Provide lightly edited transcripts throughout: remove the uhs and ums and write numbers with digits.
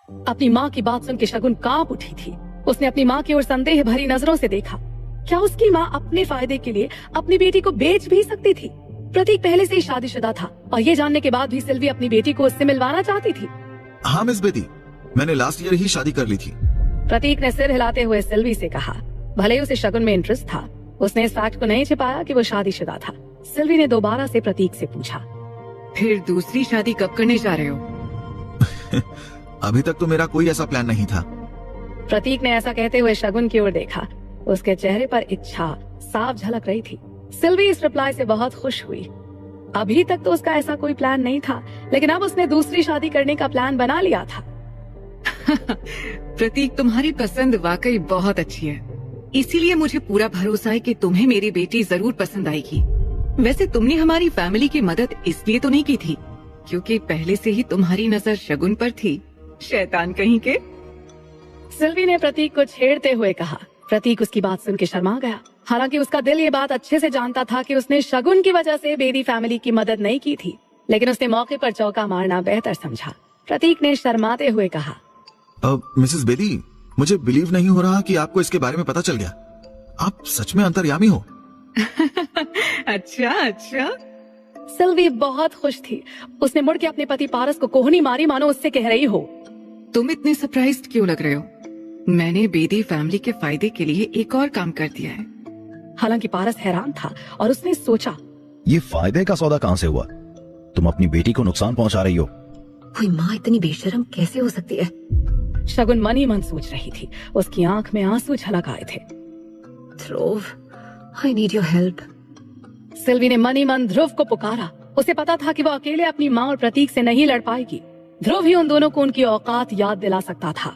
अपनी माँ की बात सुन के शगुन कांप उठी थी। उसने अपनी माँ की ओर संदेह भरी नजरों से देखा। क्या उसकी माँ अपने फायदे के लिए अपनी बेटी को बेच भी सकती थी? प्रतीक पहले से ही शादीशुदा था और ये जानने के बाद भी सिल्वी अपनी बेटी को उससे मिलवाना चाहती थी। हाँ मिस बेदी, मैंने लास्ट ईयर ही शादी कर ली थी। प्रतीक ने सिर हिलाते हुए सिल्वी से कहा। भले ही उसे शगुन में इंटरेस्ट था, उसने इस फैक्ट को नहीं छिपाया कि वो शादीशुदा था। सिल्वी ने दोबारा से प्रतीक से पूछा, फिर दूसरी शादी कब करने जा रहे हो? अभी तक तो मेरा कोई ऐसा प्लान नहीं था। प्रतीक ने ऐसा कहते हुए शगुन की ओर देखा। उसके चेहरे पर इच्छा साफ झलक रही थी। सिल्वी इस रिप्लाई से बहुत खुश हुई। अभी तक तो उसका ऐसा कोई प्लान नहीं था, लेकिन अब उसने दूसरी शादी करने का प्लान बना लिया था। प्रतीक, तुम्हारी पसंद वाकई बहुत अच्छी है, इसीलिए मुझे पूरा भरोसा है कि तुम्हें मेरी बेटी जरूर पसंद आएगी। वैसे तुमने हमारी फैमिली की मदद इसलिए तो नहीं की थी क्योंकि पहले से ही तुम्हारी नजर शगुन पर थी, शैतान कहीं के। सिल्वी ने प्रतीक को छेड़ते हुए कहा। प्रतीक उसकी बात सुन के शर्मा गया। हालांकि उसका दिल ये बात अच्छे से जानता था कि उसने शगुन की वजह से बेदी फैमिली की मदद नहीं की थी, लेकिन उसने मौके पर चौका मारना बेहतर समझा। प्रतीक ने शर्माते हुए कहा, मिसेस बेदी, मुझे बिलीव नहीं हो रहा कि आपको इसके बारे में पता चल गया। आप सच में अंतर्यामी हो। अच्छा। सिल्वी बहुत खुश थी। उसने मुड़ के अपने पति पारस को कोहनी मारी मानो उससे कह रही हो, तुम इतने सरप्राइज्ड क्यों लग रहे हो? मैंने बेदी फैमिली के फायदे के लिए एक और काम कर दिया है। हालांकि पारस हैरान था और उसने सोचा, ये फायदे का सौदा कहाँ से हुआ? तुम अपनी बेटी को नुकसान पहुंचा रही हो। कोई माँ इतनी बेशर्म कैसे हो सकती है? शगुन मन ही मन सोच रही थी। उसकी आंख में आंसू झलक आए थे। Dhruv, I need your help. Sylvie ने मन ही मन ध्रुव को पुकारा। उसे पता था कि वो अकेले अपनी माँ और प्रतीक से नहीं लड़ पाएगी। ध्रुव ही उन दोनों को उनकी औकात याद दिला सकता था।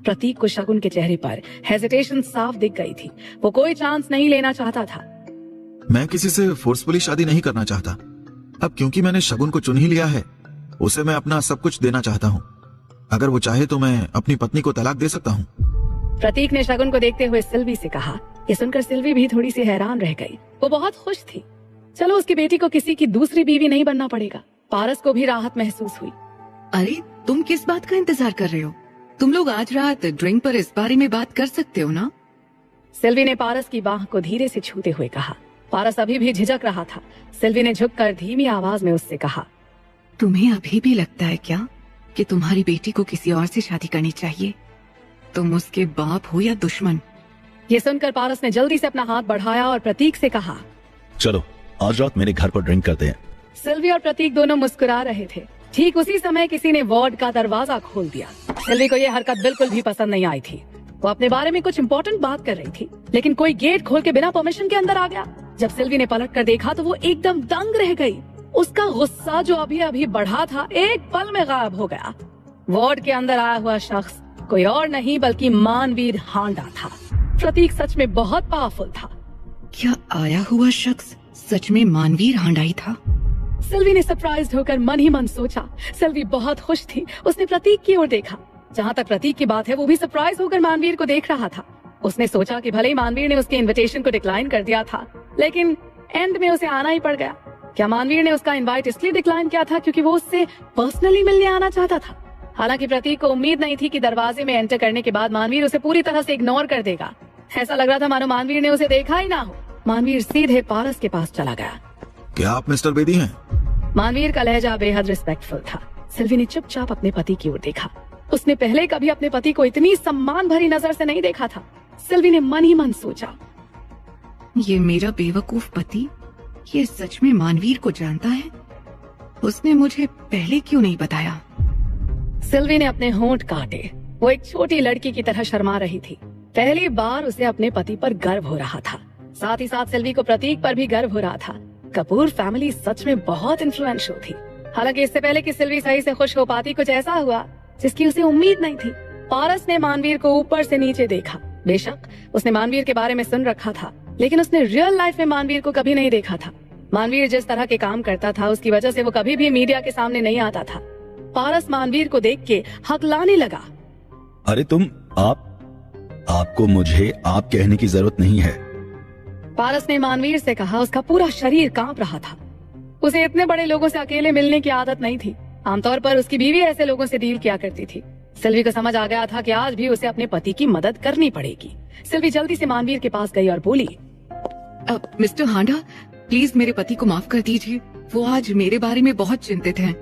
प्रतीक को शगुन के चेहरे पर हेजिटेशन साफ दिख गई थी। वो कोई चांस नहीं लेना चाहता था। मैं किसी से फोर्सफुली शादी नहीं करना चाहता। अब क्योंकि मैंने शगुन को चुन ही लिया है, उसे मैं अपना सब कुछ देना चाहता हूँ। अगर वो चाहे तो मैं अपनी पत्नी को तलाक दे सकता हूँ। प्रतीक ने शगुन को देखते हुए सिल्वी से कहा। ये सुनकर सिल्वी भी थोड़ी सी हैरान रह गई। वो बहुत खुश थी। चलो, उसकी बेटी को किसी की दूसरी बीवी नहीं बनना पड़ेगा। पारस को भी राहत महसूस हुई। अरे, तुम किस बात का इंतजार कर रहे हो? तुम लोग आज रात ड्रिंक पर इस बारे में बात कर सकते हो ना? सिल्वी ने पारस की बाह को धीरे से छूते हुए कहा। पारस अभी भी झिझक रहा था। सिल्वी ने झुककर धीमी आवाज में उससे कहा, तुम्हें अभी भी लगता है क्या कि तुम्हारी बेटी को किसी और से शादी करनी चाहिए? तुम उसके बाप हो या दुश्मन? ये सुनकर पारस ने जल्दी से अपना हाथ बढ़ाया और प्रतीक से कहा, चलो आज रात मेरे घर पर ड्रिंक करते हैं। सिल्वी और प्रतीक दोनों मुस्कुरा रहे थे। ठीक उसी समय किसी ने वार्ड का दरवाजा खोल दिया। सिल्वी को यह हरकत बिल्कुल भी पसंद नहीं आई थी। वो अपने बारे में कुछ इम्पोर्टेंट बात कर रही थी, लेकिन कोई गेट खोल के बिना परमिशन के अंदर आ गया। जब सिल्वी ने पलट कर देखा तो वो एकदम दंग रह गई। उसका गुस्सा जो अभी अभी बढ़ा था, एक पल में गायब हो गया। वार्ड के अंदर आया हुआ शख्स कोई और नहीं बल्कि मानवीर हांडा था। प्रतीक सच में बहुत पावरफुल था। क्या आया हुआ शख्स सच में मानवीर हांडाई था? सिल्वी ने सरप्राइज्ड होकर मन ही मन सोचा। सिल्वी बहुत खुश थी। उसने प्रतीक की ओर देखा। जहाँ तक प्रतीक की बात है, वो भी सरप्राइज होकर मानवीर को देख रहा था। उसने सोचा कि भले ही मानवीर ने उसके इनविटेशन को डिक्लाइन कर दिया था, लेकिन एंड में उसे आना ही पड़ गया। क्या मानवीर ने उसका इनवाइट इसलिए डिक्लाइन किया था क्योंकि वो उससे पर्सनली मिलने आना चाहता था? हालांकि प्रतीक को उम्मीद नहीं थी कि दरवाजे में एंटर करने के बाद मानवीर उसे पूरी तरह से इग्नोर कर देगा। ऐसा लग रहा था मानो मानवीर ने उसे देखा ही ना हो। मानवीर सीधे पारस के पास चला गया। क्या आप मिस्टर बेदी हैं? मानवीर का लहजा बेहद रिस्पेक्टफुल था। सिल्वी ने चुपचाप अपने पति की ओर देखा। उसने पहले कभी अपने पति को इतनी सम्मान भरी नजर से नहीं देखा था। सिल्वी ने मन ही मन सोचा, ये मेरा बेवकूफ पति ये सच में मानवीर को जानता है? उसने मुझे पहले क्यों नहीं बताया? सिल्वी ने अपने होंठ काटे। वो एक छोटी लड़की की तरह शर्मा रही थी। पहली बार उसे अपने पति पर गर्व हो रहा था। साथ ही साथ सिल्वी को प्रतीक पर भी गर्व हो रहा था। कपूर फैमिली सच में बहुत इन्फ्लुएंशियल थी। हालांकि इससे पहले कि सिल्वी सही से खुश हो पाती, कुछ ऐसा हुआ जिसकी उसे उम्मीद नहीं थी। पारस ने मानवीर को ऊपर से नीचे देखा। बेशक उसने मानवीर के बारे में सुन रखा था, लेकिन उसने रियल लाइफ में मानवीर को कभी नहीं देखा था। मानवीर जिस तरह के काम करता था, उसकी वजह से वो कभी भी मीडिया के सामने नहीं आता था। पारस मानवीर को देख के हकलाने लगा। अरे आपको मुझे आप कहने की जरूरत नहीं है। पारस ने मानवीर से कहा। उसका पूरा शरीर कांप रहा था। उसे इतने बड़े लोगों से अकेले मिलने की आदत नहीं थी। आमतौर पर उसकी बीवी ऐसे लोगों से डील किया करती थी। सिल्वी को समझ आ गया था कि आज भी उसे अपने पति की मदद करनी पड़ेगी। सिल्वी जल्दी से मानवीर के पास गई और बोली, मिस्टर हांडा, प्लीज मेरे पति को माफ कर दीजिए। वो आज मेरे बारे में बहुत चिंतित हैं।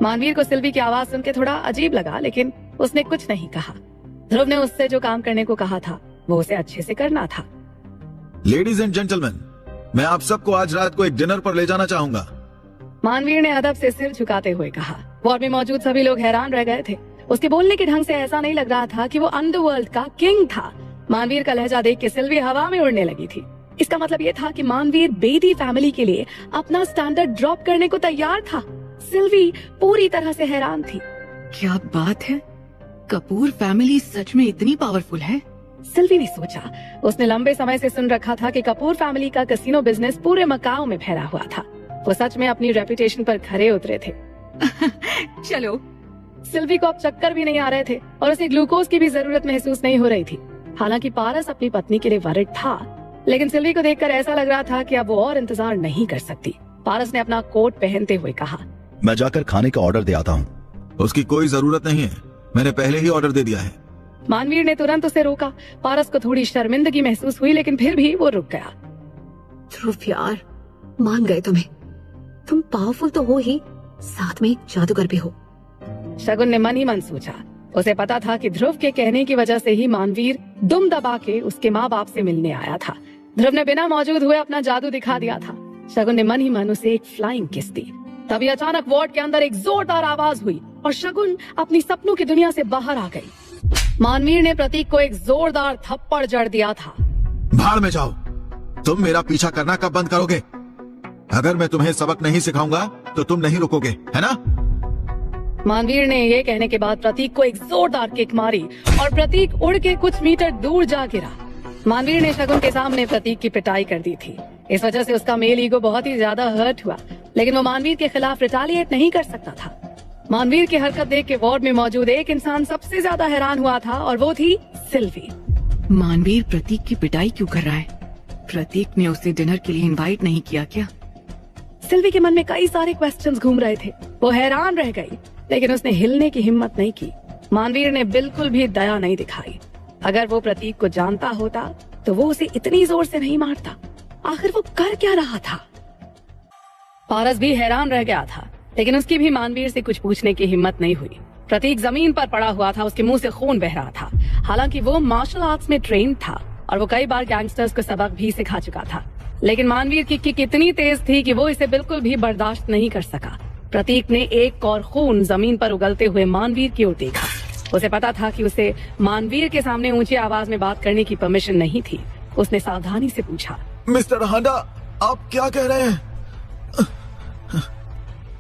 मानवीर को सिल्वी की आवाज सुन के थोड़ा अजीब लगा, लेकिन उसने कुछ नहीं कहा। ध्रुव ने उससे जो काम करने को कहा था वो उसे अच्छे से करना था। लेडीज एंड जेंटलमैन, मैं आप सबको आज रात को एक डिनर पर ले जाना चाहूंगा। मानवीर ने अदब से सिर झुकाते हुए कहा। वार्ड में मौजूद सभी लोग हैरान रह गए थे। उसके बोलने के ढंग से ऐसा नहीं लग रहा था कि वो अंडरवर्ल्ड का किंग था। मानवीर का लहजा देख के सिल्वी हवा में उड़ने लगी थी। इसका मतलब ये था कि मानवीर बेदी फैमिली के लिए अपना स्टैंडर्ड ड्रॉप करने को तैयार था। सिल्वी पूरी तरह से हैरान थी। क्या बात है, कपूर फैमिली सच में इतनी पावरफुल है? सिल्वी ने सोचा। उसने लंबे समय से सुन रखा था कि कपूर फैमिली का कैसीनो बिजनेस पूरे मकाओ में फैला हुआ था। वो सच में अपनी रेपुटेशन पर खरे उतरे थे। चलो। सिल्वी को अब चक्कर भी नहीं आ रहे थे और उसे ग्लूकोज की भी जरूरत महसूस नहीं हो रही थी। हालांकि पारस अपनी पत्नी के लिए वरिड था, लेकिन सिल्वी को देखकर ऐसा लग रहा था कि अब वो और इंतजार नहीं कर सकती। पारस ने अपना कोट पहनते हुए कहा, मैं जाकर खाने का ऑर्डर दे आता हूँ। उसकी कोई जरूरत नहीं है, मैंने पहले ही ऑर्डर दे दिया है। मानवीर ने तुरंत उसे रोका। पारस को थोड़ी शर्मिंदगी महसूस हुई, लेकिन फिर भी वो रुक गया। ध्रुव यार, मान गए तुम्हें। तुम पावरफुल तो हो ही, साथ में एक जादूगर भी हो। शगुन ने मन ही मन सोचा। उसे पता था कि ध्रुव के कहने की वजह से ही मानवीर दुम दबा के उसके माँ बाप से मिलने आया था। ध्रुव ने बिना मौजूद हुए अपना जादू दिखा दिया था। शगुन ने मन ही मन उसे एक फ्लाइंग किस दी। तभी अचानक वार्ड के अंदर एक जोरदार आवाज हुई और शगुन अपनी सपनों की दुनिया से बाहर आ गई। मानवीर ने प्रतीक को एक जोरदार थप्पड़ जड़ दिया था। भाड़ में जाओ, तुम मेरा पीछा करना कब बंद करोगे? अगर मैं तुम्हें सबक नहीं सिखाऊंगा तो तुम नहीं रुकोगे, है ना? मानवीर ने ये कहने के बाद प्रतीक को एक जोरदार किक मारी और प्रतीक उड़ के कुछ मीटर दूर जा गिरा। मानवीर ने शगुन के सामने प्रतीक की पिटाई कर दी थी। इस वजह से उसका मेल ईगो बहुत ही ज्यादा हर्ट हुआ, लेकिन वो मानवीर के खिलाफ रिटालिएट नहीं कर सकता था। मानवीर की हरकत देख के वार्ड में मौजूद एक इंसान सबसे ज्यादा हैरान हुआ था और वो थी सिल्वी। मानवीर प्रतीक की पिटाई क्यों कर रहा है? प्रतीक ने उसे डिनर के लिए इनवाइट नहीं किया क्या? सिल्वी के मन में कई सारे क्वेश्चंस घूम रहे थे। वो हैरान रह गई, लेकिन उसने हिलने की हिम्मत नहीं की। मानवीर ने बिल्कुल भी दया नहीं दिखाई। अगर वो प्रतीक को जानता होता तो वो उसे इतनी जोर से नहीं मारता। आखिर वो कर क्या रहा था? पारस भी हैरान रह गया था, लेकिन उसकी भी मानवीर से कुछ पूछने की हिम्मत नहीं हुई। प्रतीक जमीन पर पड़ा हुआ था, उसके मुंह से खून बह रहा था। हालांकि वो मार्शल आर्ट्स में ट्रेन था और वो कई बार गैंगस्टर्स को सबक भी सिखा चुका था, लेकिन मानवीर की किक इतनी तेज थी कि वो इसे बिल्कुल भी बर्दाश्त नहीं कर सका। प्रतीक ने एक और खून जमीन पर उगलते हुए मानवीर की ओर देखा। उसे पता था कि उसे मानवीर के सामने ऊंची आवाज में बात करने की परमिशन नहीं थी। उसने सावधानी से पूछा, मिस्टर हांडा, आप क्या कह रहे हैं?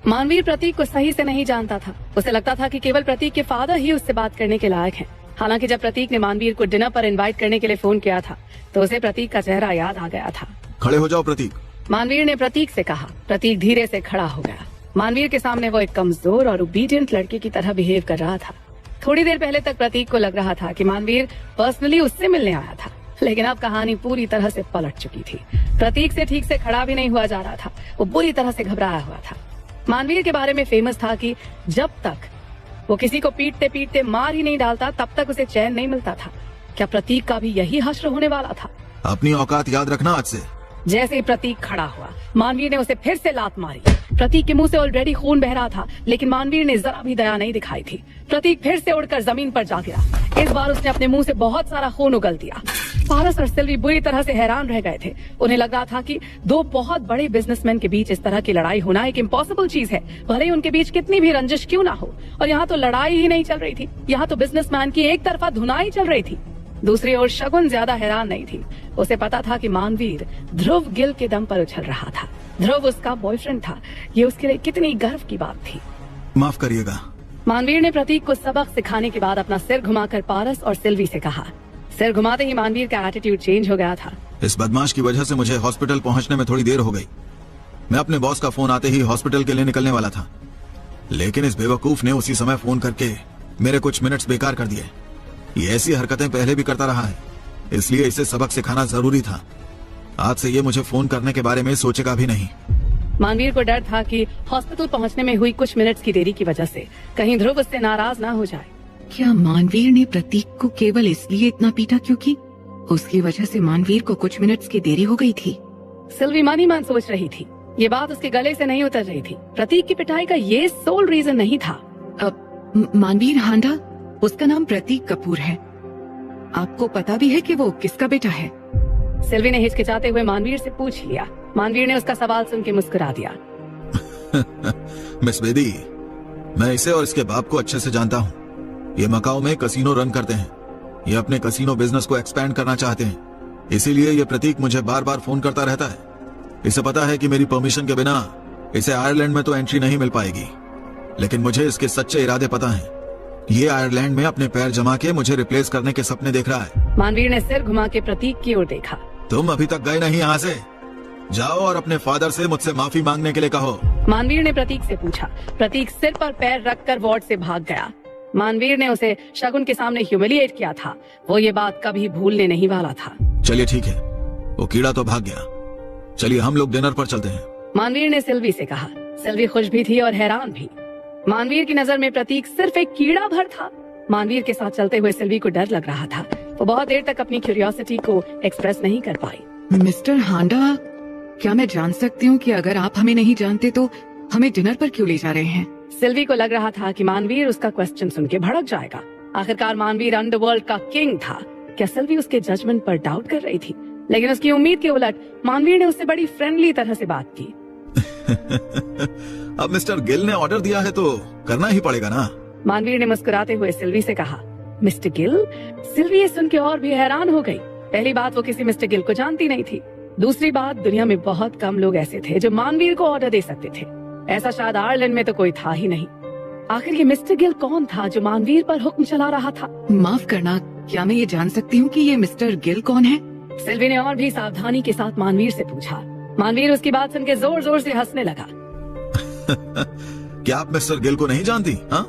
मानवीर प्रतीक को सही से नहीं जानता था। उसे लगता था कि केवल प्रतीक के फादर ही उससे बात करने के लायक हैं। हालांकि जब प्रतीक ने मानवीर को डिनर पर इनवाइट करने के लिए फोन किया था तो उसे प्रतीक का चेहरा याद आ गया था। खड़े हो जाओ प्रतीक, मानवीर ने प्रतीक से कहा। प्रतीक धीरे से खड़ा हो गया। मानवीर के सामने वो एक कमजोर और ओबीडियंट लड़के की तरह बिहेव कर रहा था। थोड़ी देर पहले तक प्रतीक को लग रहा था कि मानवीर पर्सनली उससे मिलने आया था, लेकिन अब कहानी पूरी तरह से पलट चुकी थी। प्रतीक से ठीक से खड़ा भी नहीं हुआ जा रहा था। वो बुरी तरह से घबराया हुआ था। मानवीर के बारे में फेमस था कि जब तक वो किसी को पीटते पीटते मार ही नहीं डालता तब तक उसे चैन नहीं मिलता था। क्या प्रतीक का भी यही हश्र होने वाला था? अपनी औकात याद रखना आज से। जैसे ही प्रतीक खड़ा हुआ, मानवीर ने उसे फिर से लात मारी। प्रतीक के मुंह से ऑलरेडी खून बह रहा था, लेकिन मानवीर ने जरा भी दया नहीं दिखाई थी। प्रतीक फिर से उड़कर जमीन पर जा गिरा। इस बार उसने अपने मुंह से बहुत सारा खून उगल दिया। पारस और सिल्वी बुरी तरह से हैरान रह गए थे। उन्हें लग रहा था कि दो बहुत बड़े बिजनेसमैन के बीच इस तरह की लड़ाई होना एक इम्पॉसिबल चीज है, भले ही उनके बीच कितनी भी रंजिश क्यों ना हो। और यहाँ तो लड़ाई ही नहीं चल रही थी, यहाँ तो बिजनेसमैन की एक तरफा धुनाई चल रही थी। दूसरी ओर शगुन ज्यादा हैरान नहीं थी। उसे पता था कि मानवीर ध्रुव गिल के दम पर उछल रहा था। ध्रुव उसका बॉयफ्रेंड था। ये उसके लिए कितनी गर्व की बात थी। माफ करिएगा। मानवीर ने प्रतीक को सबक सिखाने के बाद अपना सिर घुमाकर पारस और सिल्वी से कहा। सिर घुमाते ही मानवीर का एटीट्यूड चेंज हो गया था। इस बदमाश की वजह से मुझे हॉस्पिटल पहुंचने में थोड़ी देर हो गई। मैं अपने बॉस का फोन आते ही हॉस्पिटल के लिए निकलने वाला था, लेकिन इस बेवकूफ ने उसी समय फोन करके मेरे कुछ मिनट्स बेकार कर दिए। ये ऐसी हरकतें पहले भी करता रहा है, इसलिए इसे सबक सिखाना जरूरी था। आज से ये मुझे फोन करने के बारे में सोचेगा भी नहीं। मानवीर को डर था कि हॉस्पिटल पहुंचने में हुई कुछ मिनट्स की देरी की वजह से कहीं ध्रुव उससे नाराज ना हो जाए। क्या मानवीर ने प्रतीक को केवल इसलिए इतना पीटा क्योंकि उसकी वजह से मानवीर को कुछ मिनट्स की देरी हो गई थी? सिल्वी मन ही मन सोच रही थी। ये बात उसके गले से नहीं उतर रही थी। प्रतीक की पिटाई का ये सोल रीजन नहीं था। अब मानवीर हांडा, उसका नाम प्रतीक कपूर है। आपको पता भी है कि वो किसका बेटा है? सिल्वी ने हिचकिचाते हुए मानवीर से पूछ लिया। मानवीर ने उसका सवाल सुन के मुस्कुरा दिया। मिस बेदी, मैं इसे और इसके बाप को अच्छे से जानता हूँ। ये मकाओ में कसीनो रन करते हैं। ये अपने कसीनो बिजनेस को एक्सपैंड करना चाहते हैं। इसीलिए ये प्रतीक मुझे बार बार फोन करता रहता है। इसे पता है कि मेरी परमिशन के बिना इसे आयरलैंड में तो एंट्री नहीं मिल पाएगी, लेकिन मुझे इसके सच्चे इरादे पता हैं। ये आयरलैंड में अपने पैर जमा के मुझे रिप्लेस करने के सपने देख रहा है। मानवीर ने सिर घुमा के प्रतीक की ओर देखा। तुम अभी तक गए नहीं यहाँ से? जाओ और अपने फादर से मुझसे माफी मांगने के लिए कहो। मानवीर ने प्रतीक से पूछा। प्रतीक सिर पर पैर रखकर वार्ड से भाग गया। मानवीर ने उसे शगुन के सामने ह्यूमिलिएट किया था। वो ये बात कभी भूलने नहीं वाला था। चलिए ठीक है, वो कीड़ा तो भाग गया। चलिए हम लोग डिनर पर चलते हैं। मानवीर ने सिल्वी से कहा। सिल्वी खुश भी थी और हैरान भी। मानवीर की नजर में प्रतीक सिर्फ एक कीड़ा भर था। मानवीर के साथ चलते हुए सिल्वी को डर लग रहा था। वो बहुत देर तक अपनी क्यूरियोसिटी को एक्सप्रेस नहीं कर पाई। मिस्टर हांडा, क्या मैं जान सकती हूँ कि अगर आप हमें नहीं जानते तो हमें डिनर पर क्यों ले जा रहे हैं? सिल्वी को लग रहा था कि मानवीर उसका क्वेश्चन सुन के भड़क जाएगा। आखिरकार मानवीर अंडरवर्ल्ड का किंग था। क्या सिल्वी उसके जजमेंट पर डाउट कर रही थी? लेकिन उसकी उम्मीद के उलट मानवीर ने उससे बड़ी फ्रेंडली तरह से बात की। अब मिस्टर गिल ने ऑर्डर दिया है तो करना ही पड़ेगा ना। मानवीर ने मुस्कुराते हुए सिल्वी से कहा। मिस्टर गिल? सिल्वी ये सुन के और भी हैरान हो गई। पहली बात, वो किसी मिस्टर गिल को जानती नहीं थी। दूसरी बात, दुनिया में बहुत कम लोग ऐसे थे जो मानवीर को ऑर्डर दे सकते थे। ऐसा शायद आयरलैंड में तो कोई था ही नहीं। आखिर ये मिस्टर गिल कौन था जो मानवीर पर हुक्म चला रहा था? माफ करना, क्या मैं ये जान सकती हूँ कि ये मिस्टर गिल कौन है? सिल्वी ने और भी सावधानी के साथ मानवीर से पूछा। मानवीर उसकी बात सुन के जोर जोर से हंसने लगा। क्या आप मिस्टर गिल को नहीं जानती? हाँ?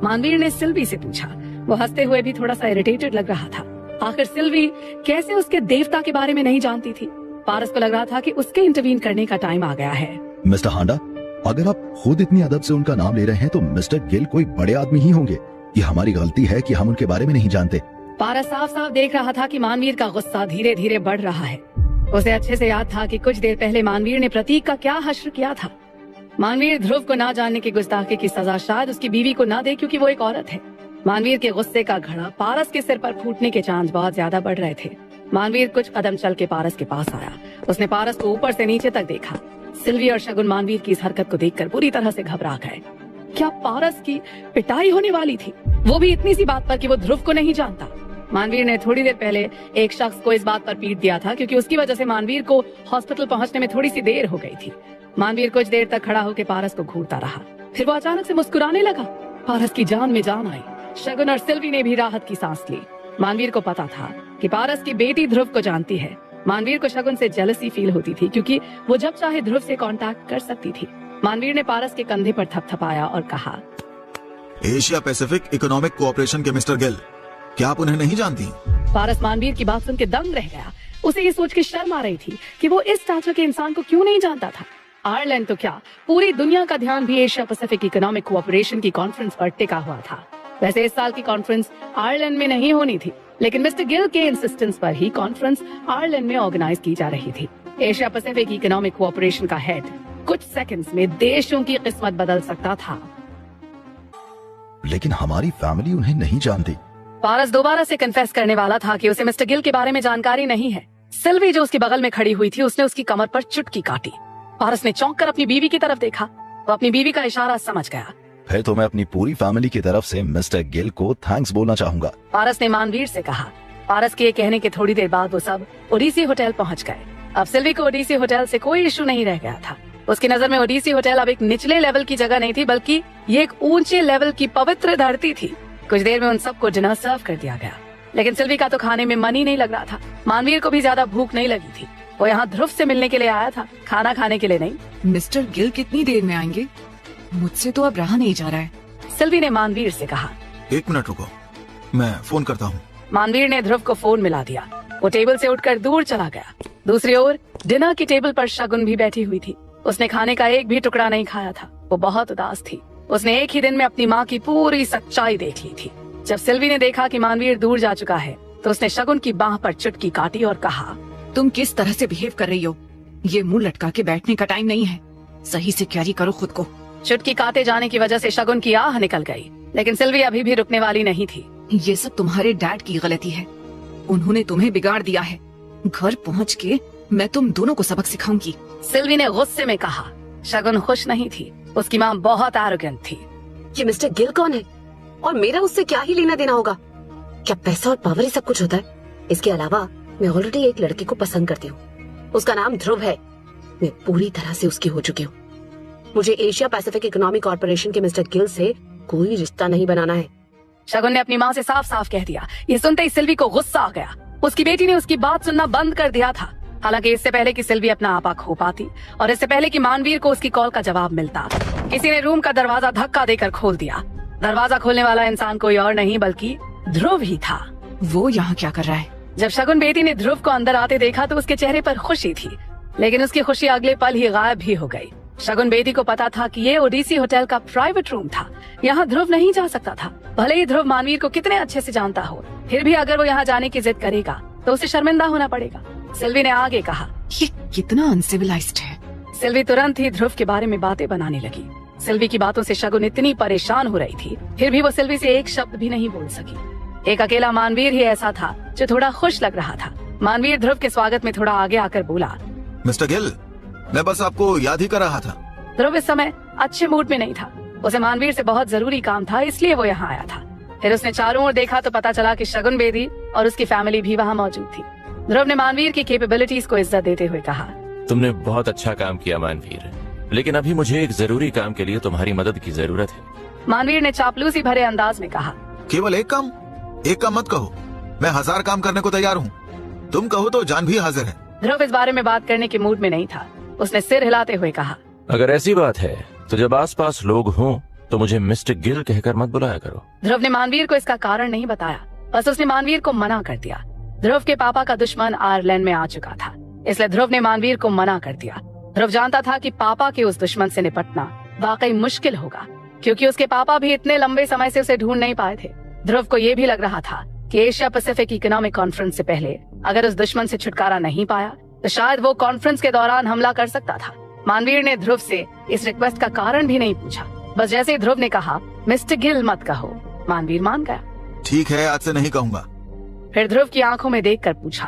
मानवीर ने सिल्वी से पूछा। वो हंसते हुए भी थोड़ा सा इरिटेटेड लग रहा था। आखिर सिल्वी कैसे उसके देवता के बारे में नहीं जानती थी? पारस को लग रहा था कि उसके इंटरवीन करने का टाइम आ गया है। मिस्टर हांडा, अगर आप खुद इतनी अदब से उनका नाम ले रहे हैं तो मिस्टर गिल कोई बड़े आदमी ही होंगे। ये हमारी गलती है कि हम उनके बारे में नहीं जानते। पारस साफ साफ देख रहा था कि मानवीर का गुस्सा धीरे धीरे बढ़ रहा है। उसे अच्छे से याद था कि कुछ देर पहले मानवीर ने प्रतीक का क्या हश्र किया था। मानवीर ध्रुव को ना जानने की गुस्ताखी की सजा शायद उसकी बीवी को ना दे, क्योंकि वो एक औरत है। मानवीर के गुस्से का घड़ा पारस के सिर पर फूटने के चांस बहुत ज्यादा बढ़ रहे थे। मानवीर कुछ कदम चल के पारस के पास आया। उसने पारस को ऊपर से नीचे तक देखा। सिल्वी और शगुन मानवीर की इस हरकत को देखकर पूरी तरह से घबरा गए। क्या पारस की पिटाई होने वाली थी? वो भी इतनी सी बात पर कि वो ध्रुव को नहीं जानता। मानवीर ने थोड़ी देर पहले एक शख्स को इस बात पर पीट दिया था, क्योंकि उसकी वजह से मानवीर को हॉस्पिटल पहुंचने में थोड़ी सी देर हो गई थी। मानवीर कुछ देर तक खड़ा होकर पारस को घूरता रहा। फिर वो अचानक से मुस्कुराने लगा। पारस की जान में जान आई। शगुन और सिल्वी ने भी राहत की सांस ली। मानवीर को पता था कि पारस की बेटी ध्रुव को जानती है। मानवीर को शगुन से जेलसी फील होती थी, क्योंकि वो जब चाहे ध्रुव से कांटेक्ट कर सकती थी। मानवीर ने पारस के कंधे पर थपथपाया और कहा, एशिया पैसिफिक इकोनॉमिक कोऑपरेशन के मिस्टर गिल, क्या आप उन्हें नहीं जानती? पारस मानवीर की बात सुन के दंग रह गया। उसे ये सोच के शर्म आ रही थी कि वो इस स्टैचू के इंसान को क्यों नहीं जानता था। आयरलैंड तो क्या, पूरी दुनिया का ध्यान भी एशिया पैसिफिक इकोनॉमिक कोऑपरेशन की कॉन्फ्रेंस पर टिका हुआ था। वैसे इस साल की कॉन्फ्रेंस आयरलैंड में नहीं होनी थी, लेकिन मिस्टर गिल के इंसिस्टेंस पर ही कॉन्फ्रेंस आयरलैंड में ऑर्गेनाइज की जा रही थी। एशिया पैसिफिक इकोनॉमिक कोऑपरेशन का हेड कुछ सेकंड्स में देशों की किस्मत बदल सकता था। लेकिन हमारी फैमिली उन्हें नहीं जानती। पारस दोबारा से कन्फेस करने वाला था कि उसे मिस्टर गिल के बारे में जानकारी नहीं है। सिल्वी जो उसके बगल में खड़ी हुई थी, उसने उसकी कमर पर चुटकी काटी। पारस ने चौंक कर अपनी बीवी की तरफ देखा। वो अपनी बीवी का इशारा समझ गया। फिर तो मैं अपनी पूरी फैमिली की तरफ से मिस्टर गिल को थैंक्स बोलना चाहूंगा, पारस ने मानवीर से कहा। पारस के कहने के थोड़ी देर बाद वो सब ओडिसी होटल पहुंच गए। अब सिल्वी को ओडिसी होटल से कोई इशू नहीं रह गया था। उसकी नजर में ओडिसी होटल अब एक निचले लेवल की जगह नहीं थी, बल्कि ये एक ऊंचे लेवल की पवित्र धरती थी। कुछ देर में उन सबको डिनर सर्व कर दिया गया, लेकिन सिल्वी का तो खाने में मन ही नहीं लग रहा था। मानवीर को भी ज्यादा भूख नहीं लगी थी। वो यहाँ ध्रुव से मिलने के लिए आया था, खाना खाने के लिए नहीं। मिस्टर गिल कितनी देर में आएंगे? मुझसे तो अब रहा नहीं जा रहा है। सिल्वी ने मानवीर से कहा। 1 मिनट रुको, मैं फोन करता हूँ। मानवीर ने ध्रुव को फोन मिला दिया। वो टेबल से उठकर दूर चला गया। दूसरी ओर डिनर की टेबल पर शगुन भी बैठी हुई थी। उसने खाने का एक भी टुकड़ा नहीं खाया था। वो बहुत उदास थी। उसने एक ही दिन में अपनी माँ की पूरी सच्चाई देख ली थी। जब सिल्वी ने देखा कि मानवीर दूर जा चुका है तो उसने शगुन की बाह पर चुटकी काटी और कहा, तुम किस तरह से बिहेव कर रही हो? ये मुंह लटका के बैठने का टाइम नहीं है। सही से कैरी करो खुद को। चुटकी काटे जाने की वजह से शगुन की आह निकल गई, लेकिन सिल्वी अभी भी रुकने वाली नहीं थी। ये सब तुम्हारे डैड की गलती है। उन्होंने तुम्हें बिगाड़ दिया है। घर पहुँच के मैं तुम दोनों को सबक सिखाऊंगी। सिल्वी ने गुस्से में कहा। शगुन खुश नहीं थी। उसकी माँ बहुत एरोगेंट थी। ये मिस्टर गिल कौन है और मेरा उससे क्या ही लेना देना होगा? क्या पैसा और पावर ही सब कुछ होता है? इसके अलावा मैं ऑलरेडी एक लड़के को पसंद करती हूँ। उसका नाम ध्रुव है। मैं पूरी तरह से उसकी हो चुकी हूँ। मुझे एशिया पैसिफिक इकोनॉमिक कॉर्पोरेशन के मिस्टर गिल से कोई रिश्ता नहीं बनाना है। शगुन ने अपनी माँ से साफ साफ कह दिया। ये सुनते ही सिल्वी को गुस्सा आ गया। उसकी बेटी ने उसकी बात सुनना बंद कर दिया था। हालांकि इससे पहले कि सिल्वी अपना आपा खो पाती और इससे पहले कि मानवीर को उसकी कॉल का जवाब मिलता, किसी ने रूम का दरवाजा धक्का देकर खोल दिया। दरवाजा खोलने वाला इंसान कोई और नहीं बल्कि ध्रुव ही था। वो यहाँ क्या कर रहा है? जब शगुन बेटी ने ध्रुव को अंदर आते देखा तो उसके चेहरे पर खुशी थी, लेकिन उसकी खुशी अगले पल ही गायब भी हो गई। शगुन बेटी को पता था कि ये ओडीसी होटल का प्राइवेट रूम था। यहाँ ध्रुव नहीं जा सकता था। भले ही ध्रुव मानवीर को कितने अच्छे से जानता हो, फिर भी अगर वो यहाँ जाने की जिद करेगा तो उसे शर्मिंदा होना पड़ेगा। सिल्वी ने आगे कहा, ये कितना अनसिविलाइज्ड है। सिल्वी तुरंत ही ध्रुव के बारे में बातें बनाने लगी। सिल्वी की बातों से शगुन इतनी परेशान हो रही थी, फिर भी वो सिल्वी से एक शब्द भी नहीं बोल सकी। एक अकेला मानवीर ही ऐसा था जो थोड़ा खुश लग रहा था। मानवीर ध्रुव के स्वागत में थोड़ा आगे आकर बोला, मिस्टर गिल, मैं बस आपको याद ही कर रहा था। ध्रुव इस समय अच्छे मूड में नहीं था। उसे मानवीर से बहुत जरूरी काम था, इसलिए वो यहाँ आया था। फिर उसने चारों ओर देखा तो पता चला कि शगुन बेदी और उसकी फैमिली भी वहाँ मौजूद थी। ध्रुव ने मानवीर की कैपेबिलिटीज को इज्जत देते हुए कहा, तुमने बहुत अच्छा काम किया मानवीर, लेकिन अभी मुझे एक जरूरी काम के लिए तुम्हारी मदद की जरूरत है। मानवीर ने चापलूसी भरे अंदाज में कहा, केवल एक काम मत कहो, मैं 1000 काम करने को तैयार हूँ। तुम कहो तो जान भी हाजिर है। ध्रुव इस बारे में बात करने के मूड में नहीं था। उसने सिर हिलाते हुए कहा, अगर ऐसी बात है तो जब आसपास लोग हों तो मुझे मिस्टर गिल कहकर मत बुलाया करो। ध्रुव ने मानवीर को इसका कारण नहीं बताया, बस उसने मानवीर को मना कर दिया। ध्रुव के पापा का दुश्मन आयरलैंड में आ चुका था, इसलिए ध्रुव ने मानवीर को मना कर दिया। ध्रुव जानता था कि पापा के उस दुश्मन से निपटना वाकई मुश्किल होगा, क्योंकि उसके पापा भी इतने लंबे समय से उसे ढूंढ नहीं पाए थे। ध्रुव को यह भी लग रहा था कि एशिया पैसिफिक इकोनॉमिक कॉन्फ्रेंस से पहले अगर उस दुश्मन से छुटकारा नहीं पाया तो शायद वो कॉन्फ्रेंस के दौरान हमला कर सकता था। मानवीर ने ध्रुव से इस रिक्वेस्ट का कारण भी नहीं पूछा। बस जैसे ही ध्रुव ने कहा, मिस्टर गिल मत कहो, मानवीर मान गया। ठीक है, आज से नहीं कहूँगा। फिर ध्रुव की आंखों में देखकर पूछा,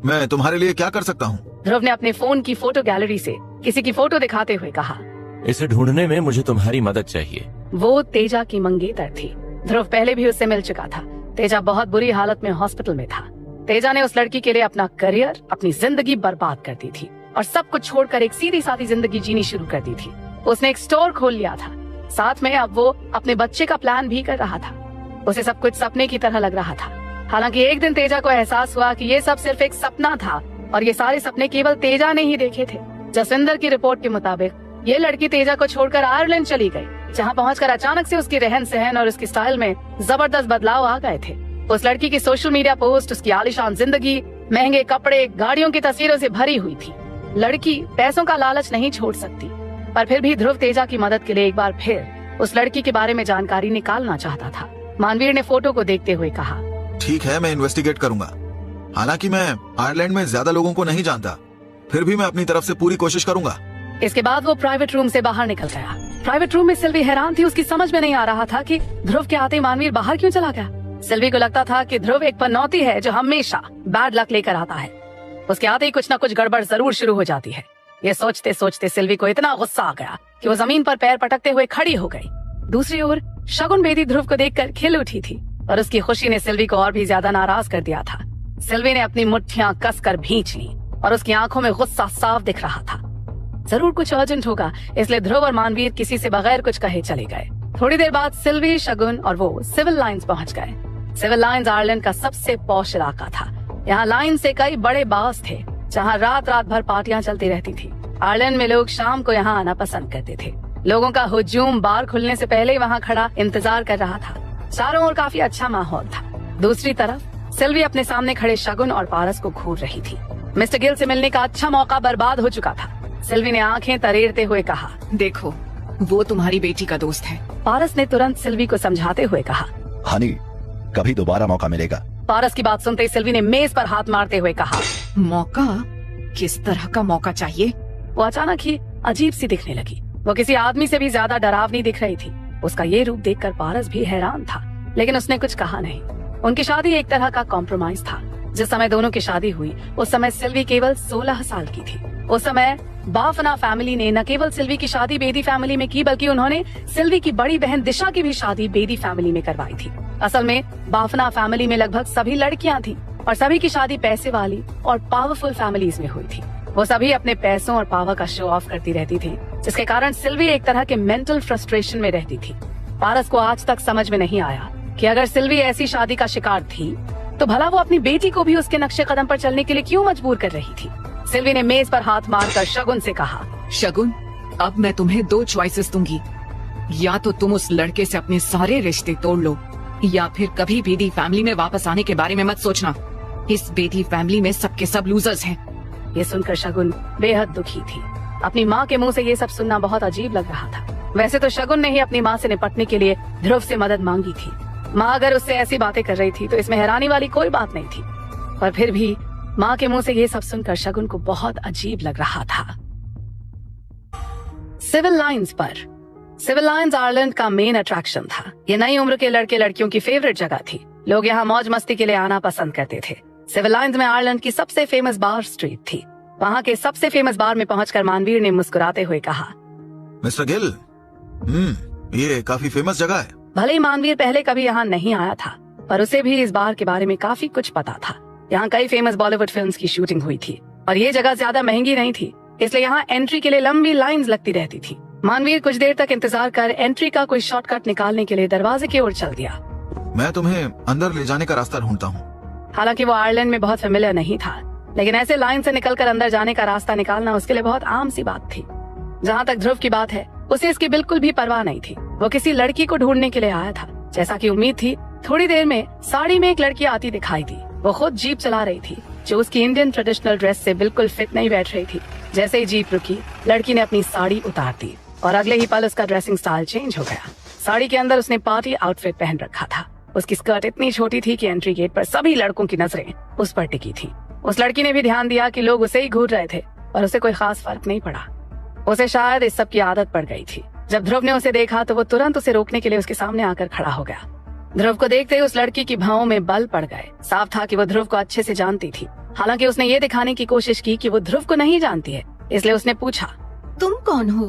मैं तुम्हारे लिए क्या कर सकता हूँ? ध्रुव ने अपने फोन की फोटो गैलरी से किसी की फोटो दिखाते हुए कहा, इसे ढूंढने में मुझे तुम्हारी मदद चाहिए। वो तेजा की मंगेतर थी। ध्रुव पहले भी उससे मिल चुका था। तेजा बहुत बुरी हालत में हॉस्पिटल में था। तेजा ने उस लड़की के लिए अपना करियर, अपनी जिंदगी बर्बाद कर दी थी और सब कुछ छोड़कर एक सीधी सादी जिंदगी जीनी शुरू कर दी थी। उसने एक स्टोर खोल लिया था, साथ में अब वो अपने बच्चे का प्लान भी कर रहा था। उसे सब कुछ सपने की तरह लग रहा था। हालांकि एक दिन तेजा को एहसास हुआ कि ये सब सिर्फ एक सपना था और ये सारे सपने केवल तेजा ने ही देखे थे। जसविंदर की रिपोर्ट के मुताबिक ये लड़की तेजा को छोड़कर आयरलैंड चली गई, जहां पहुंचकर अचानक से उसकी रहन सहन और उसकी स्टाइल में जबरदस्त बदलाव आ गए थे। उस लड़की की सोशल मीडिया पोस्ट उसकी आलीशान जिंदगी, महंगे कपड़े, गाड़ियों की तस्वीरों से भरी हुई थी। लड़की पैसों का लालच नहीं छोड़ सकती, पर फिर भी ध्रुव तेजा की मदद के लिए एक बार फिर उस लड़की के बारे में जानकारी निकालना चाहता था। मानवीर ने फोटो को देखते हुए कहा, ठीक है, मैं इन्वेस्टिगेट करूंगा। हालांकि मैं आयरलैंड में ज्यादा लोगों को नहीं जानता, फिर भी मैं अपनी तरफ से पूरी कोशिश करूंगा। इसके बाद वो प्राइवेट रूम से बाहर निकल गया। प्राइवेट रूम में सिल्वी हैरान थी। उसकी समझ में नहीं आ रहा था कि ध्रुव के आते मानवीर बाहर क्यों चला गया। सिल्वी को लगता था कि ध्रुव एक पनौती है जो हमेशा बैड लक लेकर आता है। उसके आते ही कुछ न कुछ गड़बड़ जरूर शुरू हो जाती है। ये सोचते सोचते सिल्वी को इतना गुस्सा आ गया कि वो जमीन पर पैर पटकते हुए खड़ी हो गई। दूसरी ओर शगुन बेदी ध्रुव को देखकर खिल उठी थी और उसकी खुशी ने सिल्वी को और भी ज्यादा नाराज कर दिया था। सिल्वी ने अपनी मुट्ठियां कसकर भींच ली और उसकी आंखों में गुस्सा साफ दिख रहा था। जरूर कुछ अर्जेंट होगा, इसलिए ध्रुव और मानवीर किसी से बगैर कुछ कहे चले गए। थोड़ी देर बाद सिल्वी, शगुन और वो सिविल लाइंस पहुंच गए। सिविल लाइंस आयरलैंड का सबसे पॉश इलाका था। यहाँ लाइन से कई बड़े बार्स थे जहाँ रात रात भर पार्टियां चलती रहती थी। आयरलैंड में लोग शाम को यहाँ आना पसंद करते थे। लोगों का हुजूम बार खुलने से पहले ही वहाँ खड़ा इंतजार कर रहा था। चारों ओर काफी अच्छा माहौल था। दूसरी तरफ सिल्वी अपने सामने खड़े शगुन और पारस को घूर रही थी। मिस्टर गिल से मिलने का अच्छा मौका बर्बाद हो चुका था। सिल्वी ने आंखें तरेरते हुए कहा, देखो, वो तुम्हारी बेटी का दोस्त है पारस ने तुरंत सिल्वी को समझाते हुए कहा। हनी, कभी दोबारा मौका मिलेगा। पारस की बात सुनते ही सिल्वी ने मेज पर हाथ मारते हुए कहा। मौका? किस तरह का मौका चाहिए? वो अचानक ही अजीब सी दिखने लगी। वो किसी आदमी से भी ज्यादा डरावनी दिख रही थी। उसका ये रूप देखकर पारस भी हैरान था, लेकिन उसने कुछ कहा नहीं। उनकी शादी एक तरह का कॉम्प्रोमाइज था। जिस समय दोनों की शादी हुई उस समय सिल्वी केवल 16 साल की थी। उस समय बाफना फैमिली ने न केवल सिल्वी की शादी बेदी फैमिली में की, बल्कि उन्होंने सिल्वी की बड़ी बहन दिशा की भी शादी बेदी फैमिली में करवाई थी। असल में बाफना फैमिली में लगभग सभी लड़कियां थी और सभी की शादी पैसे वाली और पावरफुल फैमिलीज में हुई थी। वो सभी अपने पैसों और पावर का शो ऑफ करती रहती थी, जिसके कारण सिल्वी एक तरह के मेंटल फ्रस्ट्रेशन में रहती थी। पारस को आज तक समझ में नहीं आया कि अगर सिल्वी ऐसी शादी का शिकार थी तो भला वो अपनी बेटी को भी उसके नक्शे कदम पर चलने के लिए क्यों मजबूर कर रही थी। सिल्वी ने मेज पर हाथ मारकर शगुन से कहा। शगुन, अब मैं तुम्हें 2 चॉइसेस दूंगी। या तो तुम उस लड़के से अपने सारे रिश्ते तोड़ लो, या फिर कभी बेदी फैमिली में वापस आने के बारे में मत सोचना। इस बेदी फैमिली में सबके सब लूजर्स हैं। ये सुनकर शगुन बेहद दुखी थी। अपनी माँ के मुंह से ये सब सुनना बहुत अजीब लग रहा था। वैसे तो शगुन ने ही अपनी माँ से निपटने के लिए ध्रुव से मदद मांगी थी। माँ अगर उससे ऐसी बातें कर रही थी तो इसमें हैरानी वाली कोई बात नहीं थी, पर फिर भी माँ के मुंह से ये सब सुनकर शगुन को बहुत अजीब लग रहा था। सिविल लाइंस पर। सिविल लाइंस आयरलैंड का मेन अट्रैक्शन था। ये नई उम्र के लड़के लड़कियों की फेवरेट जगह थी। लोग यहाँ मौज मस्ती के लिए आना पसंद करते थे। सिविल लाइंस में आयरलैंड की सबसे फेमस बार स्ट्रीट थी। वहाँ के सबसे फेमस बार में पहुंचकर मानवीर ने मुस्कुराते हुए कहा। मिस्टर गिल, ये काफी फेमस जगह है। भले ही मानवीर पहले कभी यहाँ नहीं आया था, पर उसे भी इस बार के बारे में काफी कुछ पता था। यहाँ कई फेमस बॉलीवुड फिल्म्स की शूटिंग हुई थी और ये जगह ज्यादा महंगी नहीं थी, इसलिए यहाँ एंट्री के लिए लंबी लाइंस लगती रहती थी। मानवीर कुछ देर तक इंतजार कर एंट्री का कोई शॉर्टकट निकालने के लिए दरवाजे की ओर चल दिया। मैं तुम्हें अंदर ले जाने का रास्ता ढूंढता हूँ। हालांकि वो आयरलैंड में बहुत फेमिलियर नहीं था, लेकिन ऐसे लाइन से निकलकर अंदर जाने का रास्ता निकालना उसके लिए बहुत आम सी बात थी। जहाँ तक ध्रुव की बात है, उसे इसकी बिल्कुल भी परवाह नहीं थी। वो किसी लड़की को ढूंढने के लिए आया था। जैसा कि उम्मीद थी, थोड़ी देर में साड़ी में एक लड़की आती दिखाई दी। वो खुद जीप चला रही थी, जो उसकी इंडियन ट्रेडिशनल ड्रेस से बिल्कुल फिट नहीं बैठ रही थी। जैसे ही जीप रुकी, लड़की ने अपनी साड़ी उतार दी और अगले ही पल उसका ड्रेसिंग स्टाइल चेंज हो गया। साड़ी के अंदर उसने पार्टी आउटफिट पहन रखा था। उसकी स्कर्ट इतनी छोटी थी कि एंट्री गेट पर सभी लड़कों की नजरें उस पर टिकी थी। उस लड़की ने भी ध्यान दिया कि लोग उसे ही घूर रहे थे और उसे कोई खास फर्क नहीं पड़ा। उसे शायद इस सब की आदत पड़ गई थी। जब ध्रुव ने उसे देखा तो वो तुरंत उसे रोकने के लिए उसके सामने आकर खड़ा हो गया। ध्रुव को देखते ही उस लड़की की भौं में बल पड़ गए। साफ था कि वो ध्रुव को अच्छे से जानती थी। हालांकि उसने ये दिखाने की कोशिश की कि वो ध्रुव को नहीं जानती है, इसलिए उसने पूछा, तुम कौन हो?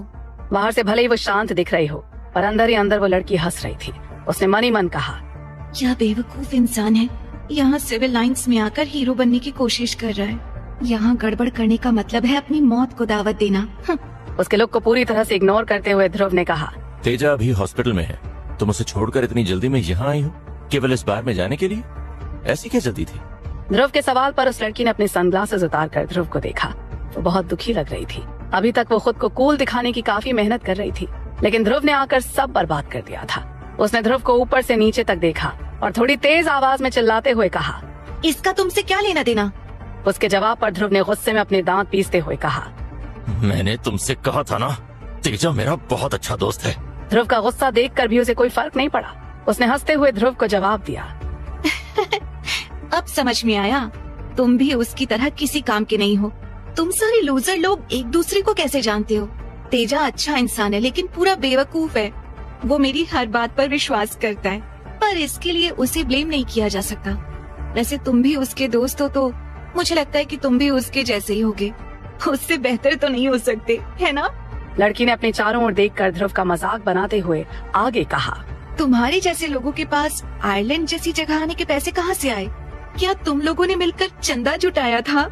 बाहर से भले ही वो शांत दिख रही हो, पर अंदर ही अंदर वो लड़की हंस रही थी। उसने मन ही मन कहा, क्या बेवकूफ इंसान है, यहाँ सिविल लाइंस में आकर हीरो बनने की कोशिश कर रहा है। यहाँ गड़बड़ करने का मतलब है अपनी मौत को दावत देना। उसके लुक को पूरी तरह से इग्नोर करते हुए ध्रुव ने कहा, तेजा अभी हॉस्पिटल में है। तुम उसे छोड़कर इतनी जल्दी में यहाँ आई हो, केवल इस बार में जाने के लिए? ऐसी क्या जल्दी थी? ध्रुव के सवाल पर उस लड़की ने अपने सनग्लासेस उतार कर ध्रुव को देखा। वो बहुत दुखी लग रही थी। अभी तक वो खुद को कूल दिखाने की काफी मेहनत कर रही थी, लेकिन ध्रुव ने आकर सब बर्बाद कर दिया था। उसने ध्रुव को ऊपर से नीचे तक देखा और थोड़ी तेज आवाज में चिल्लाते हुए कहा, इसका तुमसे क्या लेना देना? उसके जवाब पर ध्रुव ने गुस्से में अपने दांत पीसते हुए कहा, मैंने तुमसे कहा था ना, तेजा मेरा बहुत अच्छा दोस्त है। ध्रुव का गुस्सा देखकर भी उसे कोई फर्क नहीं पड़ा। उसने हंसते हुए ध्रुव को जवाब दिया, अब समझ में आया, तुम भी उसकी तरह किसी काम के नहीं हो। तुम सारे लूजर लोग एक दूसरे को कैसे जानते हो? तेजा अच्छा इंसान है लेकिन पूरा बेवकूफ है। वो मेरी हर बात पर विश्वास करता है, पर इसके लिए उसे ब्लेम नहीं किया जा सकता। वैसे तुम भी उसके दोस्त हो तो मुझे लगता है कि तुम भी उसके जैसे ही होगे। उससे बेहतर तो नहीं हो सकते, है ना? लड़की ने अपने चारों ओर देखकर ध्रुव का मजाक बनाते हुए आगे कहा, तुम्हारे जैसे लोगों के पास आयरलैंड जैसी जगह आने के पैसे कहाँ से आए? क्या तुम लोगों ने मिलकर चंदा जुटाया था?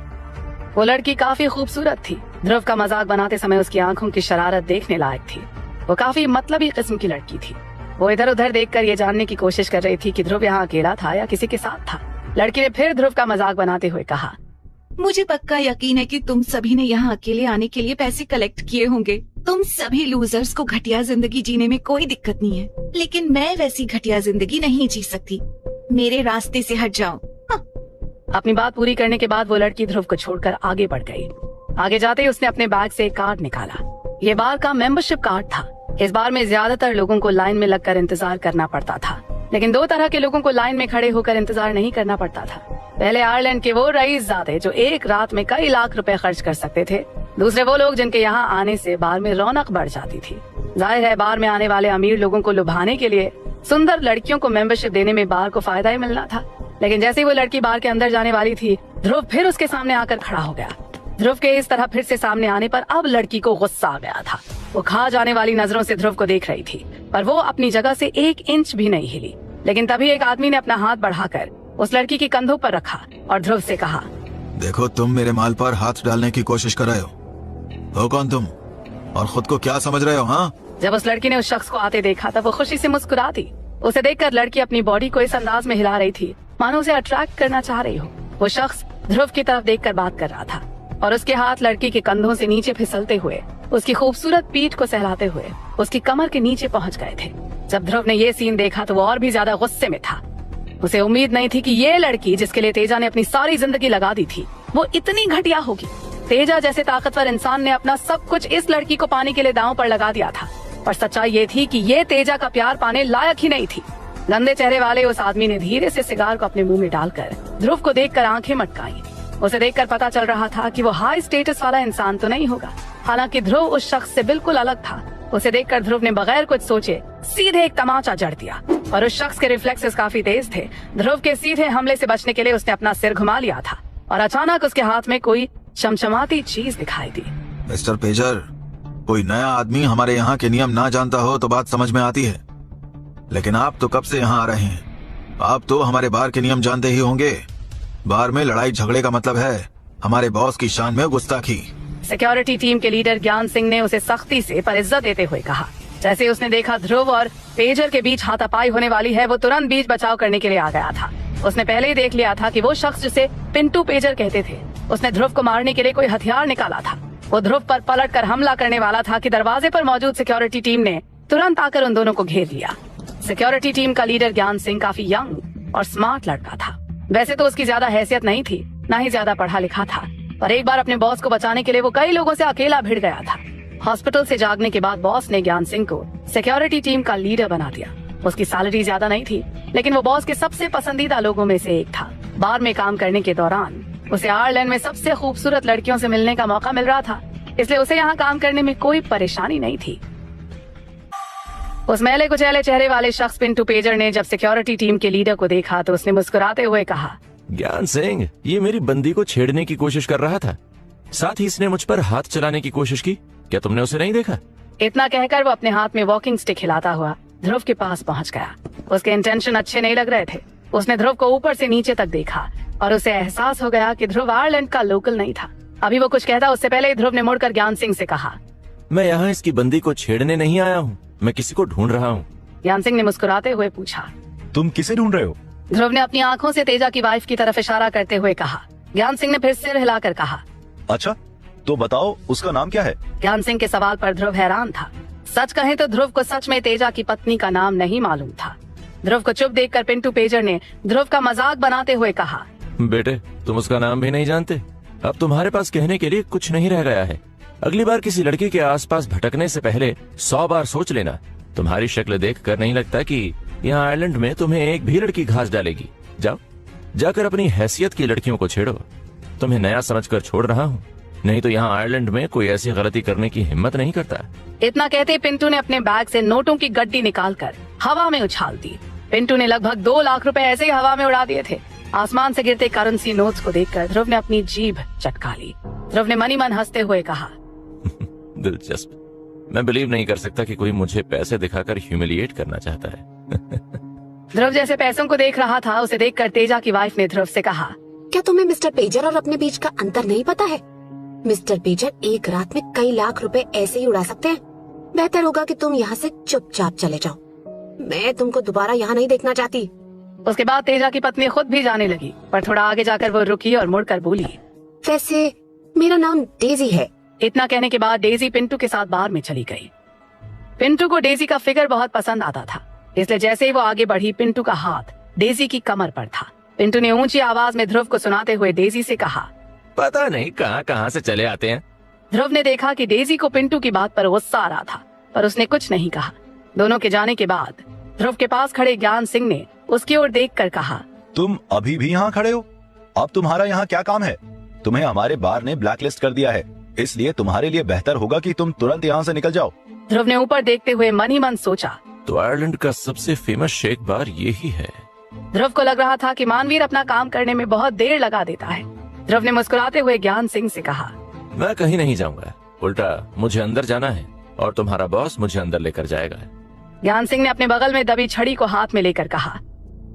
वो लड़की काफी खूबसूरत थी। ध्रुव का मजाक बनाते समय उसकी आंखों की शरारत देखने लायक थी। वो काफी मतलबी किस्म की लड़की थी। वो इधर उधर देखकर ये जानने की कोशिश कर रही थी कि ध्रुव यहाँ अकेला था या किसी के साथ था। लड़की ने फिर ध्रुव का मजाक बनाते हुए कहा, मुझे पक्का यकीन है कि तुम सभी ने यहाँ अकेले आने के लिए पैसे कलेक्ट किए होंगे। तुम सभी लूजर्स को घटिया जिंदगी जीने में कोई दिक्कत नहीं है, लेकिन मैं वैसी घटिया जिंदगी नहीं जी सकती। मेरे रास्ते से हट जाओ। अपनी बात पूरी करने के बाद वो लड़की ध्रुव को छोड़कर आगे बढ़ गई। आगे जाते ही उसने अपने बैग से एक कार्ड निकाला। ये बार का मेंबरशिप कार्ड था। इस बार में ज्यादातर लोगों को लाइन में लगकर इंतजार करना पड़ता था, लेकिन दो तरह के लोगों को लाइन में खड़े होकर इंतजार नहीं करना पड़ता था। पहले आयरलैंड के वो रईसज़ादे जो एक रात में कई लाख रुपए खर्च कर सकते थे, दूसरे वो लोग जिनके यहाँ आने से बार में रौनक बढ़ जाती थी। जाहिर है बार में आने वाले अमीर लोगों को लुभाने के लिए सुंदर लड़कियों को मेंबरशिप देने में बार को फायदा ही मिलना था। लेकिन जैसे ही वो लड़की बार के अंदर जाने वाली थी, ध्रुव फिर उसके सामने आकर खड़ा हो गया। ध्रुव के इस तरह फिर से सामने आने पर अब लड़की को गुस्सा आ गया था। वो खा जाने वाली नजरों से ध्रुव को देख रही थी, पर वो अपनी जगह से 1 इंच भी नहीं हिली। लेकिन तभी एक आदमी ने अपना हाथ बढ़ाकर उस लड़की के कंधों पर रखा और ध्रुव से कहा, देखो तुम मेरे माल पर हाथ डालने की कोशिश कर रहे हो कौन तुम और खुद को क्या समझ रहे हो? हाँ, जब उस लड़की ने उस शख्स को आते देखा तब वो खुशी से मुस्कुरा दी। उसे देखकर लड़की अपनी बॉडी को इस अंदाज में हिला रही थी मानो उसे अट्रैक्ट करना चाह रही हो। वो शख्स ध्रुव की तरफ देखकर बात कर रहा था और उसके हाथ लड़की के कंधों से नीचे फिसलते हुए उसकी खूबसूरत पीठ को सहलाते हुए उसकी कमर के नीचे पहुंच गए थे। जब ध्रुव ने ये सीन देखा तो वो और भी ज्यादा गुस्से में था। उसे उम्मीद नहीं थी कि ये लड़की जिसके लिए तेजा ने अपनी सारी जिंदगी लगा दी थी वो इतनी घटिया होगी। तेजा जैसे ताकतवर इंसान ने अपना सब कुछ इस लड़की को पाने के लिए दांव पर लगा दिया था, पर सच्चाई ये थी कि ये तेजा का प्यार पाने लायक ही नहीं थी। गंदे चेहरे वाले उस आदमी ने धीरे से सिगार को अपने मुंह में डालकर ध्रुव को देखकर आंखें मटकाई। उसे देखकर पता चल रहा था कि वो हाई स्टेटस वाला इंसान तो नहीं होगा। हालांकि ध्रुव उस शख्स से बिल्कुल अलग था। उसे देखकर ध्रुव ने बगैर कुछ सोचे सीधे एक तमाचा जड़ दिया और उस शख्स के रिफ्लेक्सेस काफी तेज थे। ध्रुव के सीधे हमले से बचने के लिए उसने अपना सिर घुमा लिया था और अचानक उसके हाथ में कोई चमचमाती चीज दिखाई दी। मिस्टर पेजर, कोई नया आदमी हमारे यहाँ के नियम ना जानता हो तो बात समझ में आती है, लेकिन आप तो कब से यहाँ आ रहे हैं? आप तो हमारे बार के नियम जानते ही होंगे। बार में लड़ाई झगड़े का मतलब है हमारे बॉस की शान में गुस्ताखी। सिक्योरिटी टीम के लीडर ज्ञान सिंह ने उसे सख्ती से पर इज्जत देते हुए कहा। जैसे उसने देखा ध्रुव और पेजर के बीच हाथापाई होने वाली है, वो तुरंत बीच बचाव करने के लिए आ गया था। उसने पहले ही देख लिया था कि वो शख्स जिसे पिंटू पेजर कहते थे, उसने ध्रुव को मारने के लिए कोई हथियार निकाला था। वो ध्रुव पर पलट कर हमला करने वाला था कि दरवाजे पर मौजूद सिक्योरिटी टीम ने तुरंत आकर उन दोनों को घेर लिया। सिक्योरिटी टीम का लीडर ज्ञान सिंह काफी यंग और स्मार्ट लड़का था। वैसे तो उसकी ज्यादा हैसियत नहीं थी, न ही ज्यादा पढ़ा लिखा था, पर एक बार अपने बॉस को बचाने के लिए वो कई लोगों से अकेला भिड़ गया था। हॉस्पिटल से जागने के बाद बॉस ने ज्ञान सिंह को सिक्योरिटी टीम का लीडर बना दिया। उसकी सैलरी ज्यादा नहीं थी, लेकिन वो बॉस के सबसे पसंदीदा लोगों में से एक था। बार में काम करने के दौरान उसे आयरलैंड में सबसे खूबसूरत लड़कियों से मिलने का मौका मिल रहा था, इसलिए उसे यहाँ काम करने में कोई परेशानी नहीं थी। उस मैले कुचैले चेहरे वाले शख्स पिंटू पेजर ने जब सिक्योरिटी टीम के लीडर को देखा तो उसने मुस्कुराते हुए कहा, ज्ञान सिंह, ये मेरी बंदी को छेड़ने की कोशिश कर रहा था, साथ ही इसने मुझ पर हाथ चलाने की कोशिश की। क्या तुमने उसे नहीं देखा? इतना कहकर वो अपने हाथ में वॉकिंग स्टिक हिलाता हुआ ध्रुव के पास पहुंच गया। उसके इंटेंशन अच्छे नहीं लग रहे थे। उसने ध्रुव को ऊपर से नीचे तक देखा और उसे एहसास हो गया कि ध्रुव आयरलैंड का लोकल नहीं था। अभी वो कुछ कहता उससे पहले ही ध्रुव ने मुड़कर ज्ञान सिंह से कहा, मैं यहाँ इसकी बंदी को छेड़ने नहीं आया हूँ, मैं किसी को ढूंढ रहा हूँ। ज्ञान सिंह ने मुस्कुराते हुए पूछा, तुम किसे ढूंढ रहे हो? ध्रुव ने अपनी आंखों से तेजा की वाइफ की तरफ इशारा करते हुए कहा। ज्ञान सिंह ने फिर सिर हिलाकर कहा, अच्छा तो बताओ उसका नाम क्या है? ज्ञान सिंह के सवाल पर ध्रुव हैरान था। सच कहें तो ध्रुव को सच में तेजा की पत्नी का नाम नहीं मालूम था। ध्रुव को चुप देखकर पिंटू पेजर ने ध्रुव का मजाक बनाते हुए कहा, बेटे तुम उसका नाम भी नहीं जानते? अब तुम्हारे पास कहने के लिए कुछ नहीं रह गया है। अगली बार किसी लड़की के आसपास भटकने से पहले 100 बार सोच लेना। तुम्हारी शक्ल देखकर नहीं लगता कि यहाँ आयरलैंड में तुम्हें एक भी लड़की घास डालेगी। जाओ जाकर अपनी हैसियत की लड़कियों को छेड़ो। तुम्हें नया समझकर छोड़ रहा हूँ, नहीं तो यहाँ आयरलैंड में कोई ऐसी गलती करने की हिम्मत नहीं करता। इतना कहते पिंटू ने अपने बैग से नोटों की गड्डी निकालकर हवा में उछाल दी। पिंटू ने लगभग 2 लाख रुपए ऐसे ही हवा में उड़ा दिए थे। आसमान से गिरते करेंसी नोट्स को देखकर ध्रुव ने अपनी जीभ चटका ली। ध्रुव ने मनी मन हंसते हुए कहा, दिलचस्प। मैं बिलीव नहीं कर सकता कि कोई मुझे पैसे दिखाकर ह्यूमिलिएट करना चाहता है। ध्रुव जैसे पैसों को देख रहा था, उसे देखकर तेजा की वाइफ ने ध्रुव से कहा, क्या तुम्हें मिस्टर पेजर और अपने बीच का अंतर नहीं पता है? मिस्टर पेजर एक रात में कई लाख रुपए ऐसे ही उड़ा सकते हैं। बेहतर होगा कि तुम यहाँ से चुपचाप चले जाओ। मैं तुमको दोबारा यहाँ नहीं देखना चाहती। उसके बाद तेजा की पत्नी खुद भी जाने लगी, पर थोड़ा आगे जाकर वो रुकी और मुड़कर बोली, वैसे मेरा नाम डेजी है। इतना कहने के बाद डेजी पिंटू के साथ बार में चली गई। पिंटू को डेजी का फिगर बहुत पसंद आता था, इसलिए जैसे ही वो आगे बढ़ी पिंटू का हाथ डेजी की कमर पर था। पिंटू ने ऊंची आवाज में ध्रुव को सुनाते हुए डेजी से कहा, पता नहीं कहाँ कहाँ से चले आते हैं। ध्रुव ने देखा कि डेजी को पिंटू की बात पर गुस्सा आ रहा था, पर उसने कुछ नहीं कहा। दोनों के जाने के बाद ध्रुव के पास खड़े ज्ञान सिंह ने उसकी ओर देखकर कहा, तुम अभी भी यहाँ खड़े हो? अब तुम्हारा यहाँ क्या काम है? तुम्हें हमारे बार ने ब्लैकलिस्ट कर दिया है, इसलिए तुम्हारे लिए बेहतर होगा कि तुम तुरंत यहाँ से निकल जाओ। ध्रुव ने ऊपर देखते हुए मन ही मन सोचा, तो आयरलैंड का सबसे फेमस शेक बार ये ही है। ध्रुव को लग रहा था कि मानवीर अपना काम करने में बहुत देर लगा देता है। ध्रुव ने मुस्कुराते हुए ज्ञान सिंह से कहा, मैं कहीं नहीं जाऊंगा, उल्टा मुझे अंदर जाना है और तुम्हारा बॉस मुझे अंदर लेकर जाएगा। ज्ञान सिंह ने अपने बगल में दबी छड़ी को हाथ में लेकर कहा,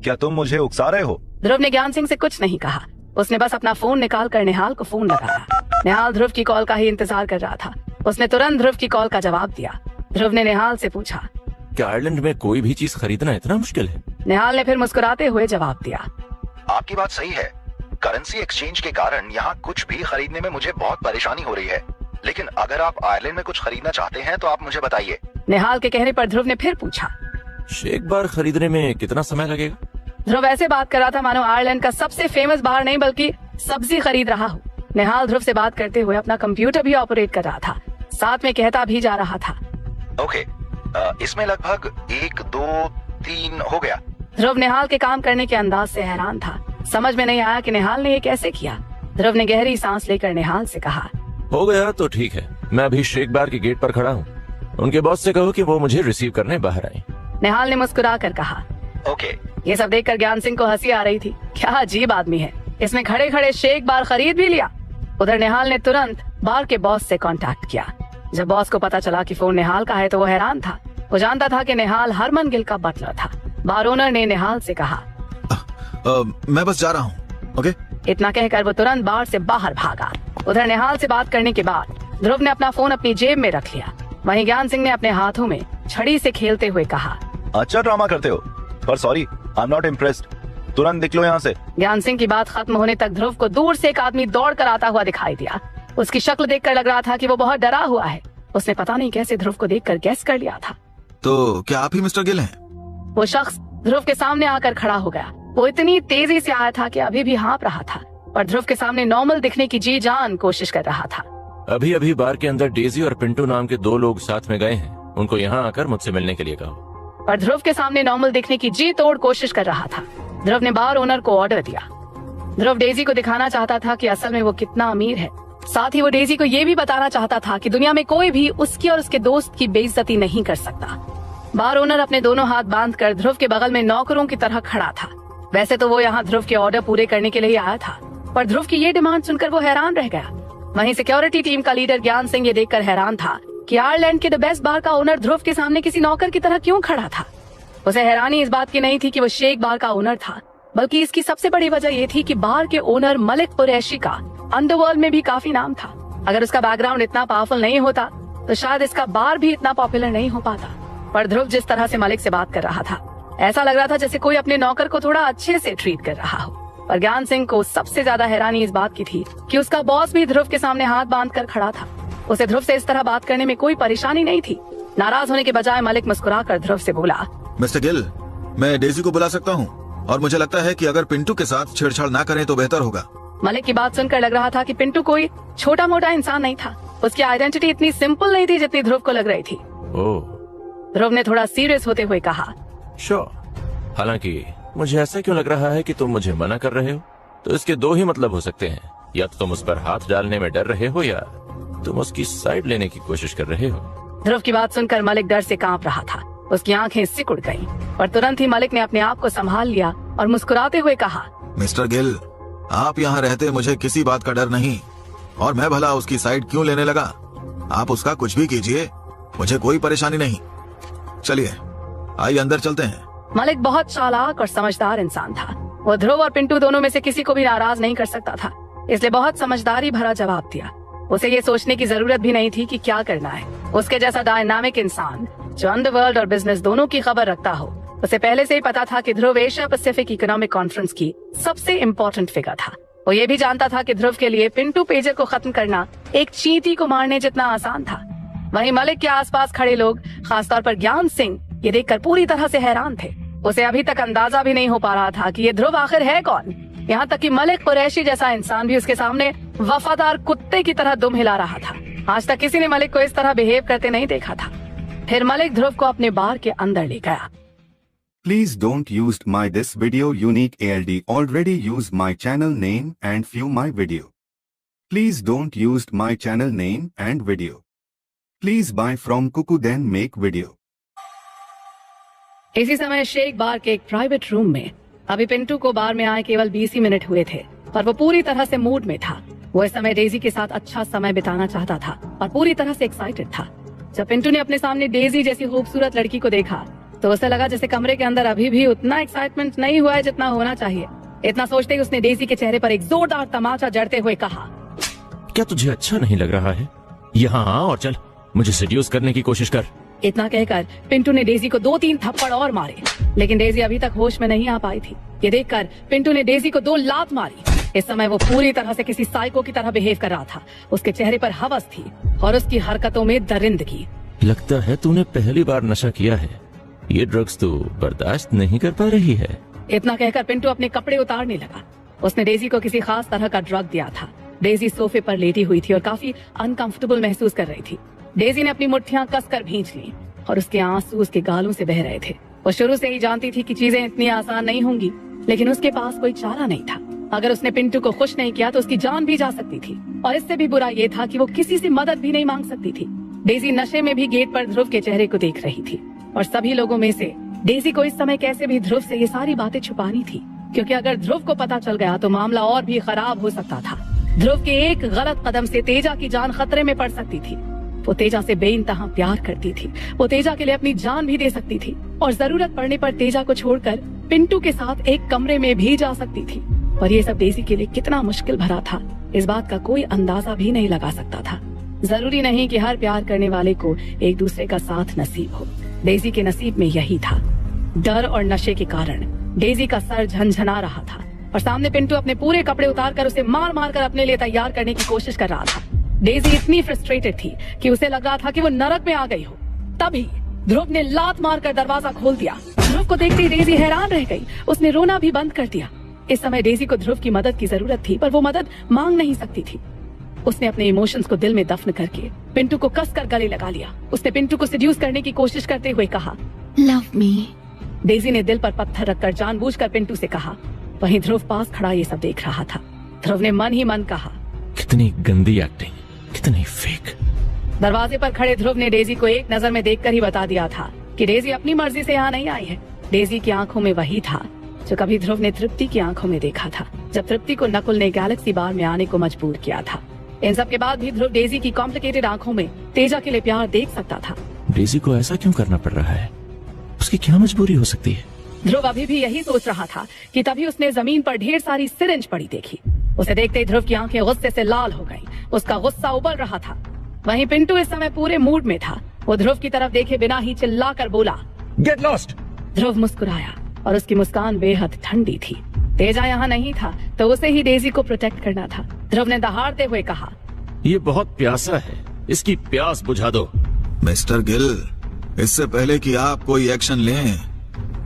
क्या तुम मुझे उकसा रहे हो? ध्रुव ने ज्ञान सिंह से कुछ नहीं कहा। उसने बस अपना फोन निकाल कर निहाल को फोन लगाया। निहाल ध्रुव की कॉल का ही इंतजार कर रहा था। उसने तुरंत ध्रुव की कॉल का जवाब दिया। ध्रुव ने निहाल से पूछा, क्या आयरलैंड में कोई भी चीज खरीदना इतना मुश्किल है? निहाल ने फिर मुस्कुराते हुए जवाब दिया, आपकी बात सही है, करेंसी एक्सचेंज के कारण यहाँ कुछ भी खरीदने में मुझे बहुत परेशानी हो रही है, लेकिन अगर आप आयरलैंड में कुछ खरीदना चाहते हैं तो आप मुझे बताइए। निहाल के कहने पर ध्रुव ने फिर पूछा, शेक बार खरीदने में कितना समय लगेगा? ध्रुव ऐसे बात कर रहा था मानो आयरलैंड का सबसे फेमस बार नहीं बल्कि सब्जी खरीद रहा हो। निहाल ध्रुव से बात करते हुए अपना कंप्यूटर भी ऑपरेट कर रहा था, साथ में कहता भी जा रहा था, ओके, इसमें लगभग 1, 2, 3 हो गया। ध्रुव निहाल के काम करने के अंदाज से हैरान था। समझ में नहीं आया कि निहाल ने ये कैसे किया। ध्रुव ने गहरी सांस लेकर निहाल से कहा, हो गया तो ठीक है, मैं अभी शेक बार के गेट पर खड़ा हूँ, उनके बॉस से कहो कि वो मुझे रिसीव करने बाहर आए। निहाल ने मुस्कुरा कर कहा, ओके। ये सब देखकर ज्ञान सिंह को हंसी आ रही थी। क्या अजीब आदमी है, इसने खड़े खड़े शेक बार खरीद भी लिया। उधर निहाल ने तुरंत बार के बॉस से कांटेक्ट किया। जब बॉस को पता चला कि फोन निहाल का है तो वो हैरान था। वो जानता था कि निहाल हरमन गिल का बटलर था। बार ओनर ने निहाल से कहा, मैं बस जा रहा हूँ, ओके? इतना कहकर वो तुरंत बार से बाहर भागा। उधर निहाल से बात करने के बाद ध्रुव ने अपना फोन अपनी जेब में रख लिया। वहीं ज्ञान सिंह ने अपने हाथों में छड़ी से खेलते हुए कहा, अच्छा ड्रामा करते हो, पर sorry, I am not impressed, तुरंत निकलो यहाँ से। ज्ञान सिंह की बात खत्म होने तक ध्रुव को दूर से एक आदमी दौड़ कर आता हुआ दिखाई दिया। उसकी शक्ल देखकर लग रहा था कि वो बहुत डरा हुआ है। उसने पता नहीं कैसे ध्रुव को देखकर गैस कर लिया था। तो क्या आप ही मिस्टर गिल हैं? वो शख्स ध्रुव के सामने आकर खड़ा हो गया। वो इतनी तेजी से आया था कि अभी भी हाँप रहा था, पर ध्रुव के सामने नॉर्मल दिखने की जी जान कोशिश कर रहा था। अभी अभी बार के अंदर डेजी और पिंटू नाम के 2 लोग साथ में गए हैं, उनको यहाँ आकर मुझसे मिलने के लिए कहो। पर ध्रुव के सामने नॉर्मल दिखने की जी तोड़ कोशिश कर रहा था। ध्रुव ने बार ओनर को ऑर्डर दिया। ध्रुव डेजी को दिखाना चाहता था कि असल में वो कितना अमीर है। साथ ही वो डेजी को ये भी बताना चाहता था कि दुनिया में कोई भी उसकी और उसके दोस्त की बेइज्जती नहीं कर सकता। बार ओनर अपने दोनों हाथ बांधकर ध्रुव के बगल में नौकरों की तरह खड़ा था। वैसे तो वो यहाँ ध्रुव के ऑर्डर पूरे करने के लिए आया था, पर ध्रुव की ये डिमांड सुनकर वो हैरान रह गया। वहीं सिक्योरिटी टीम का लीडर ज्ञान सिंह ये देखकर हैरान था कि आयरलैंड के द बेस्ट बार का ओनर ध्रुव के सामने किसी नौकर की तरह क्यों खड़ा था। उसे हैरानी इस बात की नहीं थी कि वो शेख बार का ओनर था, बल्कि इसकी सबसे बड़ी वजह ये थी कि बार के ओनर मलिक कुरैशी का अंडरवर्ल्ड में भी काफी नाम था। अगर उसका बैकग्राउंड इतना पावरफुल नहीं होता तो शायद इसका बार भी इतना पॉपुलर नहीं हो पाता। पर ध्रुव जिस तरह से मलिक से बात कर रहा था, ऐसा लग रहा था जैसे कोई अपने नौकर को थोड़ा अच्छे से ट्रीट कर रहा हो। पर ज्ञान सिंह को सबसे ज्यादा हैरानी इस बात की थी कि उसका बॉस भी ध्रुव के सामने हाथ बांध कर खड़ा था। उसे ध्रुव से इस तरह बात करने में कोई परेशानी नहीं थी। नाराज होने के बजाय मलिक मुस्कुरा कर ध्रुव से बोला, मिस्टर गिल, मैं डेजी को बुला सकता हूँ, और मुझे लगता है कि अगर पिंटू के साथ छेड़छाड़ ना करें तो बेहतर होगा। मलिक की बात सुनकर लग रहा था कि पिंटू कोई छोटा मोटा इंसान नहीं था। उसकी आइडेंटिटी इतनी सिंपल नहीं थी जितनी ध्रुव को लग रही थी। ध्रुव ने थोड़ा सीरियस होते हुए कहा, श्योर। हालांकि मुझे ऐसा क्यों लग रहा है कि तुम मुझे मना कर रहे हो, तो इसके 2 ही मतलब हो सकते हैं। या तो तुम उस पर हाथ डालने में डर रहे हो, या तुम उसकी साइड लेने की कोशिश कर रहे हो। ध्रुव की बात सुनकर मलिक डर से कांप रहा था। उसकी आंखें सिकुड़ गईं, और तुरंत ही मलिक ने अपने आप को संभाल लिया और मुस्कुराते हुए कहा, मिस्टर गिल, आप यहाँ रहते मुझे किसी बात का डर नहीं, और मैं भला उसकी साइड क्यों लेने लगा। आप उसका कुछ भी कीजिए, मुझे कोई परेशानी नहीं। चलिए आइए अंदर चलते हैं। मलिक बहुत चालाक और समझदार इंसान था। वो ध्रुव और पिंटू दोनों में से किसी को भी नाराज नहीं कर सकता था, इसलिए बहुत समझदारी भरा जवाब दिया। उसे ये सोचने की जरूरत भी नहीं थी कि क्या करना है। उसके जैसा डायनामिक इंसान जो अंडरवर्ल्ड और बिजनेस दोनों की खबर रखता हो, उसे पहले से ही पता था कि ध्रुव एशिया पैसिफिक इकोनॉमिक कॉन्फ्रेंस की सबसे इम्पोर्टेंट फिगर था। वो ये भी जानता था कि ध्रुव के लिए पिंटू पेजर को खत्म करना एक चींटी को मारने जितना आसान था। वहीं मलिक के आसपास खड़े लोग, खासतौर पर ज्ञान सिंह, ये देखकर पूरी तरह से हैरान थे। उसे अभी तक अंदाजा भी नहीं हो पा रहा था कि ये ध्रुव आखिर है कौन। यहाँ तक कि मलिक कुरैशी जैसा इंसान भी उसके सामने वफादार कुत्ते की तरह दुम हिला रहा था। आज तक किसी ने मलिक को इस तरह बिहेव करते नहीं देखा था। फिर मलिक ध्रुव को अपने बार के अंदर ले गया। Please don't use my this video unique ALD already use my channel name and view my video. Please don't use my channel name and video. Please buy from Kuku then make video. इसी समय शेख बार के एक private room में अभी पिंटू को बार में आए केवल 20 ही मिनट हुए थे, पर वो पूरी तरह से मूड में था। वो इस समय डेजी के साथ अच्छा समय बिताना चाहता था और पूरी तरह से एक्साइटेड था। जब पिंटू ने अपने सामने डेजी जैसी खूबसूरत लड़की को देखा तो उसे लगा जैसे कमरे के अंदर अभी भी उतना एक्साइटमेंट नहीं हुआ है जितना होना चाहिए। इतना सोचते ही उसने डेजी के चेहरे पर एक जोरदार तमाचा जड़ते हुए कहा, क्या तुझे अच्छा नहीं लग रहा है? यहाँ आ और चल, मुझे सेड्यूस करने की कोशिश कर। इतना कहकर पिंटू ने डेजी को 2-3 थप्पड़ और मारे, लेकिन डेजी अभी तक होश में नहीं आ पाई थी। ये देखकर पिंटू ने डेजी को 2 लात मारी। इस समय वो पूरी तरह से किसी साइको की तरह बिहेव कर रहा था। उसके चेहरे पर हवस थी और उसकी हरकतों में दरिंदगी। लगता है तूने पहली बार नशा किया है। ये ड्रग्स तो बर्दाश्त नहीं कर पा रही है। इतना कहकर पिंटू अपने कपड़े उतारने लगा। उसने डेजी को किसी खास तरह का ड्रग दिया था। डेजी सोफे पर लेटी हुई थी और काफी अनकंफर्टेबल महसूस कर रही थी। डेजी ने अपनी मुट्ठियां कसकर भींच ली और उसके आंसू उसके गालों से बह रहे थे। वो शुरू से ही जानती थी कि चीजें इतनी आसान नहीं होंगी, लेकिन उसके पास कोई चारा नहीं था। अगर उसने पिंटू को खुश नहीं किया तो उसकी जान भी जा सकती थी, और इससे भी बुरा ये था कि वो किसी से मदद भी नहीं मांग सकती थी। डेजी नशे में भी गेट पर ध्रुव के चेहरे को देख रही थी और सभी लोगों में से डेजी को इस समय कैसे भी ध्रुव से ये सारी बातें छुपानी थी, क्योंकि अगर ध्रुव को पता चल गया तो मामला और भी खराब हो सकता था। ध्रुव के एक गलत कदम से तेजा की जान खतरे में पड़ सकती थी। वो तेजा से बेइंतहा प्यार करती थी। वो तेजा के लिए अपनी जान भी दे सकती थी और जरूरत पड़ने पर तेजा को छोड़कर पिंटू के साथ एक कमरे में भी जा सकती थी। पर ये सब डेजी के लिए कितना मुश्किल भरा था, इस बात का कोई अंदाजा भी नहीं लगा सकता था। जरूरी नहीं कि हर प्यार करने वाले को एक दूसरे का साथ नसीब हो। डेजी के नसीब में यही था। डर और नशे के कारण डेजी का सर झनझना रहा था और सामने पिंटू अपने पूरे कपड़े उतारकर उसे मार मार कर अपने लिए तैयार करने की कोशिश कर रहा था। डेजी इतनी फ्रस्ट्रेटेड थी कि उसे लग रहा था कि वो नरक में आ गई हो। तभी ध्रुव ने लात मारकर दरवाजा खोल दिया। ध्रुव को देखते ही डेजी हैरान रह गई। उसने रोना भी बंद कर दिया। इस समय डेजी को ध्रुव की मदद की जरूरत थी, पर वो मदद मांग नहीं सकती थी। उसने अपने इमोशंस को दिल में दफन करके पिंटू को कसकर गले लगा लिया। उसने पिंटू को सेड्यूस करने की कोशिश करते हुए कहा, लव मी। डेजी ने दिल पर पत्थर रखकर जानबूझकर पिंटू से कहा। वहीं ध्रुव पास खड़ा ये सब देख रहा था। ध्रुव ने मन ही मन कहा, कितनी गंदी एक्टिंग, कितनी फेक। दरवाजे पर खड़े ध्रुव ने डेजी को एक नजर में देखकर ही बता दिया था कि डेजी अपनी मर्जी से यहाँ नहीं आई है। डेजी की आंखों में वही था जो कभी ध्रुव ने तृप्ति की आंखों में देखा था, जब तृप्ति को नकुल ने गैलेक्सी बार में आने को मजबूर किया था। इन सब के बाद भी ध्रुव डेजी की कॉम्प्लिकेटेड आंखों में तेजा के लिए प्यार देख सकता था। डेजी को ऐसा क्यों करना पड़ रहा है? उसकी क्या मजबूरी हो सकती है? ध्रुव अभी भी यही सोच रहा था कि तभी उसने जमीन पर ढेर सारी सिरिंज पड़ी देखी। उसे देखते ही ध्रुव की आंखें गुस्से से लाल हो गईं। उसका गुस्सा उबल रहा था। वहीं पिंटू इस समय पूरे मूड में था। वो ध्रुव की तरफ देखे बिना ही चिल्लाकर बोला, गेट लॉस्ट। ध्रुव मुस्कुराया और उसकी मुस्कान बेहद ठंडी थी। तेजा यहाँ नहीं था तो उसे ही डेजी को प्रोटेक्ट करना था। ध्रुव ने दहाड़ते हुए कहा, ये बहुत प्यासा है, इसकी प्यास बुझा दो। मिस्टर गिल, इससे पहले कि आप कोई एक्शन लें,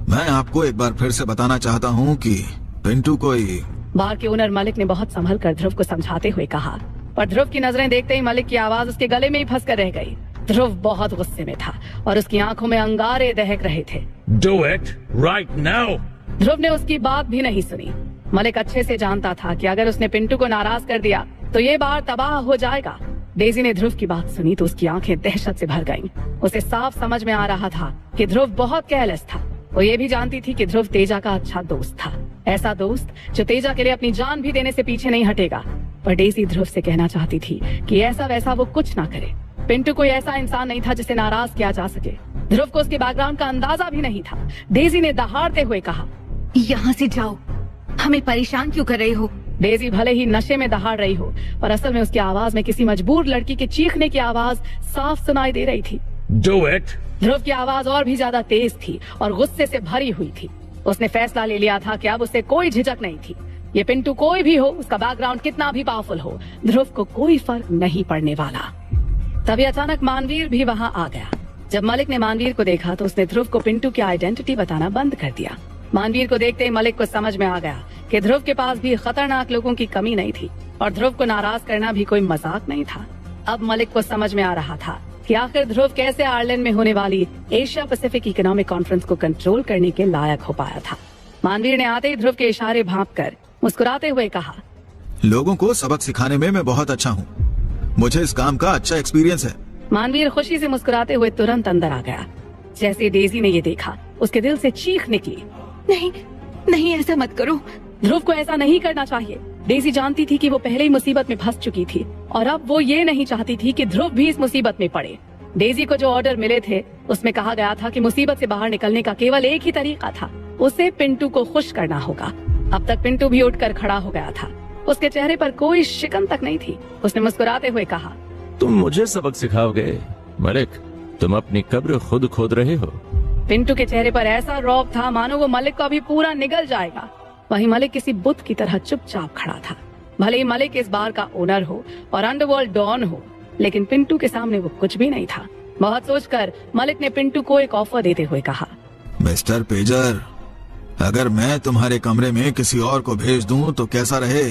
मैं आपको एक बार फिर से बताना चाहता हूँ कि पिंटू कोई। बार के ओनर मलिक ने बहुत संभल कर ध्रुव को समझाते हुए कहा, पर ध्रुव की नजरें देखते ही मलिक की आवाज उसके गले में ही फंस कर रह गई। ध्रुव बहुत गुस्से में था और उसकी आंखों में अंगारे दहक रहे थे। Do it right now. ध्रुव ने उसकी बात भी नहीं सुनी। मलिक अच्छे से जानता था कि अगर उसने पिंटू को नाराज कर दिया तो ये बार तबाह हो जाएगा। डेजी ने ध्रुव की बात सुनी तो उसकी आंखें दहशत से भर गईं। उसे साफ समझ में आ रहा था कि ध्रुव बहुत केयरलेस था। वो ये भी जानती थी कि ध्रुव तेजा का अच्छा दोस्त था, ऐसा दोस्त जो तेजा के लिए अपनी जान भी देने से पीछे नहीं हटेगा। पर डेजी ध्रुव से कहना चाहती थी कि ऐसा वैसा वो कुछ ना करे। पिंटू कोई ऐसा इंसान नहीं था जिसे नाराज किया जा सके। ध्रुव को उसके बैकग्राउंड का अंदाजा भी नहीं था। डेजी ने दहाड़ते हुए कहा, यहाँ से जाओ, हमें परेशान क्यों कर रहे हो? डेजी भले ही नशे में दहाड़ रही हो, पर असल में उसकी आवाज में किसी मजबूर लड़की के चीखने की आवाज साफ सुनाई दे रही थी। Do it. ध्रुव की आवाज और भी ज्यादा तेज थी और गुस्से से भरी हुई थी। उसने फैसला ले लिया था कि अब उसे कोई झिझक नहीं थी। ये पिंटू कोई भी हो, उसका बैकग्राउंड कितना भी पावरफुल हो, ध्रुव को कोई फर्क नहीं पड़ने वाला। तभी अचानक मानवीर भी वहाँ आ गया। जब मलिक ने मानवीर को देखा तो उसने ध्रुव को पिंटू की आइडेंटिटी बताना बंद कर दिया। मानवीर को देखते ही मलिक को समझ में आ गया कि ध्रुव के पास भी खतरनाक लोगों की कमी नहीं थी और ध्रुव को नाराज करना भी कोई मजाक नहीं था। अब मलिक को समझ में आ रहा था कि आखिर ध्रुव कैसे आयरलैंड में होने वाली एशिया पैसिफिक इकोनॉमिक कॉन्फ्रेंस को कंट्रोल करने के लायक हो पाया था। मानवीर ने आते ही ध्रुव के इशारे भांपकर मुस्कुराते हुए कहा, लोगों को सबक सिखाने में मैं बहुत अच्छा हूँ। मुझे इस काम का अच्छा एक्सपीरियंस है। मानवीर खुशी से मुस्कुराते हुए तुरंत अंदर आ गया। जैसे डेजी ने ये देखा, उसके दिल से चीख निकली, नहीं नहीं, ऐसा मत करो। ध्रुव को ऐसा नहीं करना चाहिए। डेजी जानती थी कि वो पहले ही मुसीबत में फंस चुकी थी और अब वो ये नहीं चाहती थी कि ध्रुव भी इस मुसीबत में पड़े। डेजी को जो ऑर्डर मिले थे उसमें कहा गया था कि मुसीबत से बाहर निकलने का केवल एक ही तरीका था, उसे पिंटू को खुश करना होगा। अब तक पिंटू भी उठकर खड़ा हो गया था। उसके चेहरे पर कोई शिकन तक नहीं थी। उसने मुस्कुराते हुए कहा, तुम मुझे सबक सिखाओगे? मलिक, तुम अपनी कब्र खुद खोद रहे हो। पिंटू के चेहरे पर ऐसा रौब था मानो वो मलिक को अभी पूरा निगल जाएगा। वहीं मलिक किसी बुत की तरह चुपचाप खड़ा था। भले ही मलिक इस बार का ओनर हो और अंडरवर्ल्ड डॉन हो, लेकिन पिंटू के सामने वो कुछ भी नहीं था। बहुत सोचकर मलिक ने पिंटू को एक ऑफर देते हुए कहा, मिस्टर पेजर, अगर मैं तुम्हारे कमरे में किसी और को भेज दूं तो कैसा रहे?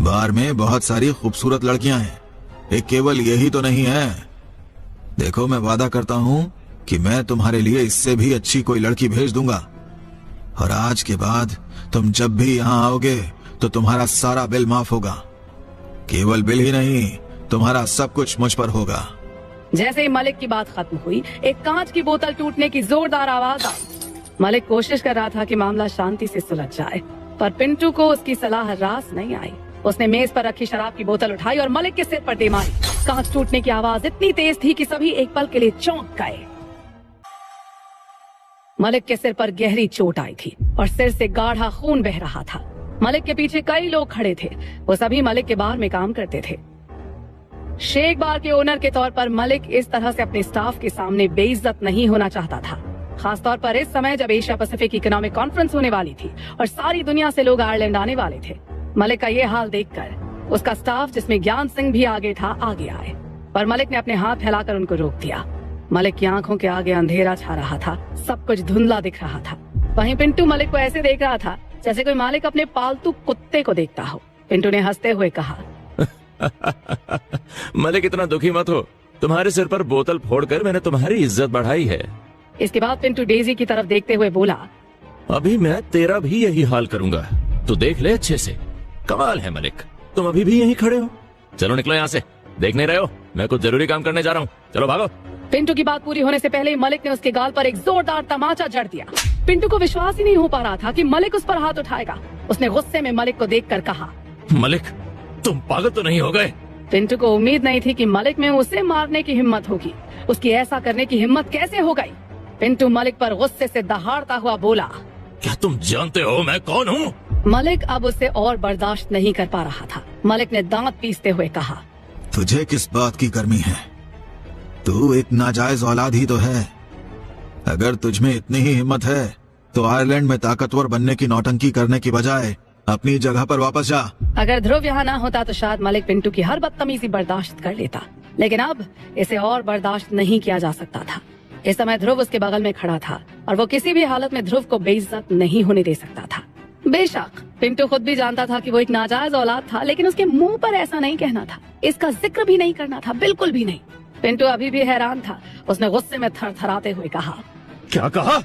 बार में बहुत सारी खूबसूरत लड़कियां हैं, एक केवल यही तो नहीं है। देखो, मैं वादा करता हूं कि मैं तुम्हारे लिए इससे भी अच्छी कोई लड़की भेज दूंगा और आज के बाद तुम जब भी यहाँ आओगे तो तुम्हारा सारा बिल माफ होगा। केवल बिल ही नहीं, तुम्हारा सब कुछ मुझ पर होगा। जैसे ही मलिक की बात खत्म हुई, एक कांच की बोतल टूटने की जोरदार आवाज आई। मलिक कोशिश कर रहा था कि मामला शांति से सुलझ जाए, पर पिंटू को उसकी सलाह रास नहीं आई। उसने मेज पर रखी शराब की बोतल उठाई और मलिक के सिर पर दे मारी। कांच टूटने की आवाज इतनी तेज थी कि सभी एक पल के लिए चौंक गए। मलिक के सिर पर गहरी चोट आई थी और सिर से गाढ़ा खून बह रहा था। मलिक के पीछे कई लोग खड़े थे। वो सभी मलिक के बार में काम करते थे। शेख बार के ओनर के तौर पर मलिक इस तरह से अपने स्टाफ के सामने बेइज्जत नहीं होना चाहता था, खासतौर पर इस समय जब एशिया पैसिफिक इकोनॉमिक कॉन्फ्रेंस होने वाली थी और सारी दुनिया से लोग आयरलैंड आने वाले थे। मलिक का ये हाल देखकर उसका स्टाफ, जिसमें ज्ञान सिंह भी आगे था, आगे आए, पर मलिक ने अपने हाथ फैलाकर उनको रोक दिया। मलिक की आंखों के आगे अंधेरा छा रहा था, सब कुछ धुंधला दिख रहा था। वहीं पिंटू मलिक को ऐसे देख रहा था जैसे कोई मालिक अपने पालतू कुत्ते को देखता हो। पिंटू ने हंसते हुए कहा, मलिक, इतना दुखी मत हो। तुम्हारे सिर पर बोतल फोड़कर मैंने तुम्हारी इज्जत बढ़ाई है। इसके बाद पिंटू डेजी की तरफ देखते हुए बोला, अभी मैं तेरा भी यही हाल करूंगा, तो देख ले अच्छे से। कमाल है मलिक, तुम अभी भी यहीं खड़े हो। चलो निकलो यहाँ से, देख नहीं रहे हो मैं कुछ जरूरी काम करने जा रहा हूँ, चलो भागो। पिंटू की बात पूरी होने से पहले ही मलिक ने उसके गाल पर एक जोरदार तमाचा जड़ दिया। पिंटू को विश्वास ही नहीं हो पा रहा था कि मलिक उस पर हाथ उठाएगा। उसने गुस्से में मलिक को देखकर कहा, मलिक, तुम पागल तो नहीं हो गए? पिंटू को उम्मीद नहीं थी कि मलिक में उसे मारने की हिम्मत होगी। उसकी ऐसा करने की हिम्मत कैसे हो गई? पिंटू मलिक पर गुस्से से दहाड़ता हुआ बोला, क्या तुम जानते हो मैं कौन हूँ? मलिक अब उसे और बर्दाश्त नहीं कर पा रहा था। मलिक ने दांत पीसते हुए कहा, तुझे किस बात की गर्मी है? तू एक नाजायज औलाद ही तो है। अगर तुझमें इतनी ही हिम्मत है तो आयरलैंड में ताकतवर बनने की नौटंकी करने की बजाय अपनी जगह पर वापस जा। अगर ध्रुव यहाँ ना होता तो शायद मलिक पिंटू की हर बदतमीजी बर्दाश्त कर लेता, लेकिन अब इसे और बर्दाश्त नहीं किया जा सकता था। इस समय ध्रुव उसके बगल में खड़ा था और वो किसी भी हालत में ध्रुव को बेइज्जत नहीं होने दे सकता था। बेशक पिंटू खुद भी जानता था कि वो एक नाजायज औलाद था, लेकिन उसके मुंह पर ऐसा नहीं कहना था, इसका जिक्र भी नहीं करना था, बिल्कुल भी नहीं। पिंटू अभी भी हैरान था। उसने गुस्से में थरथराते हुए कहा, क्या कहा?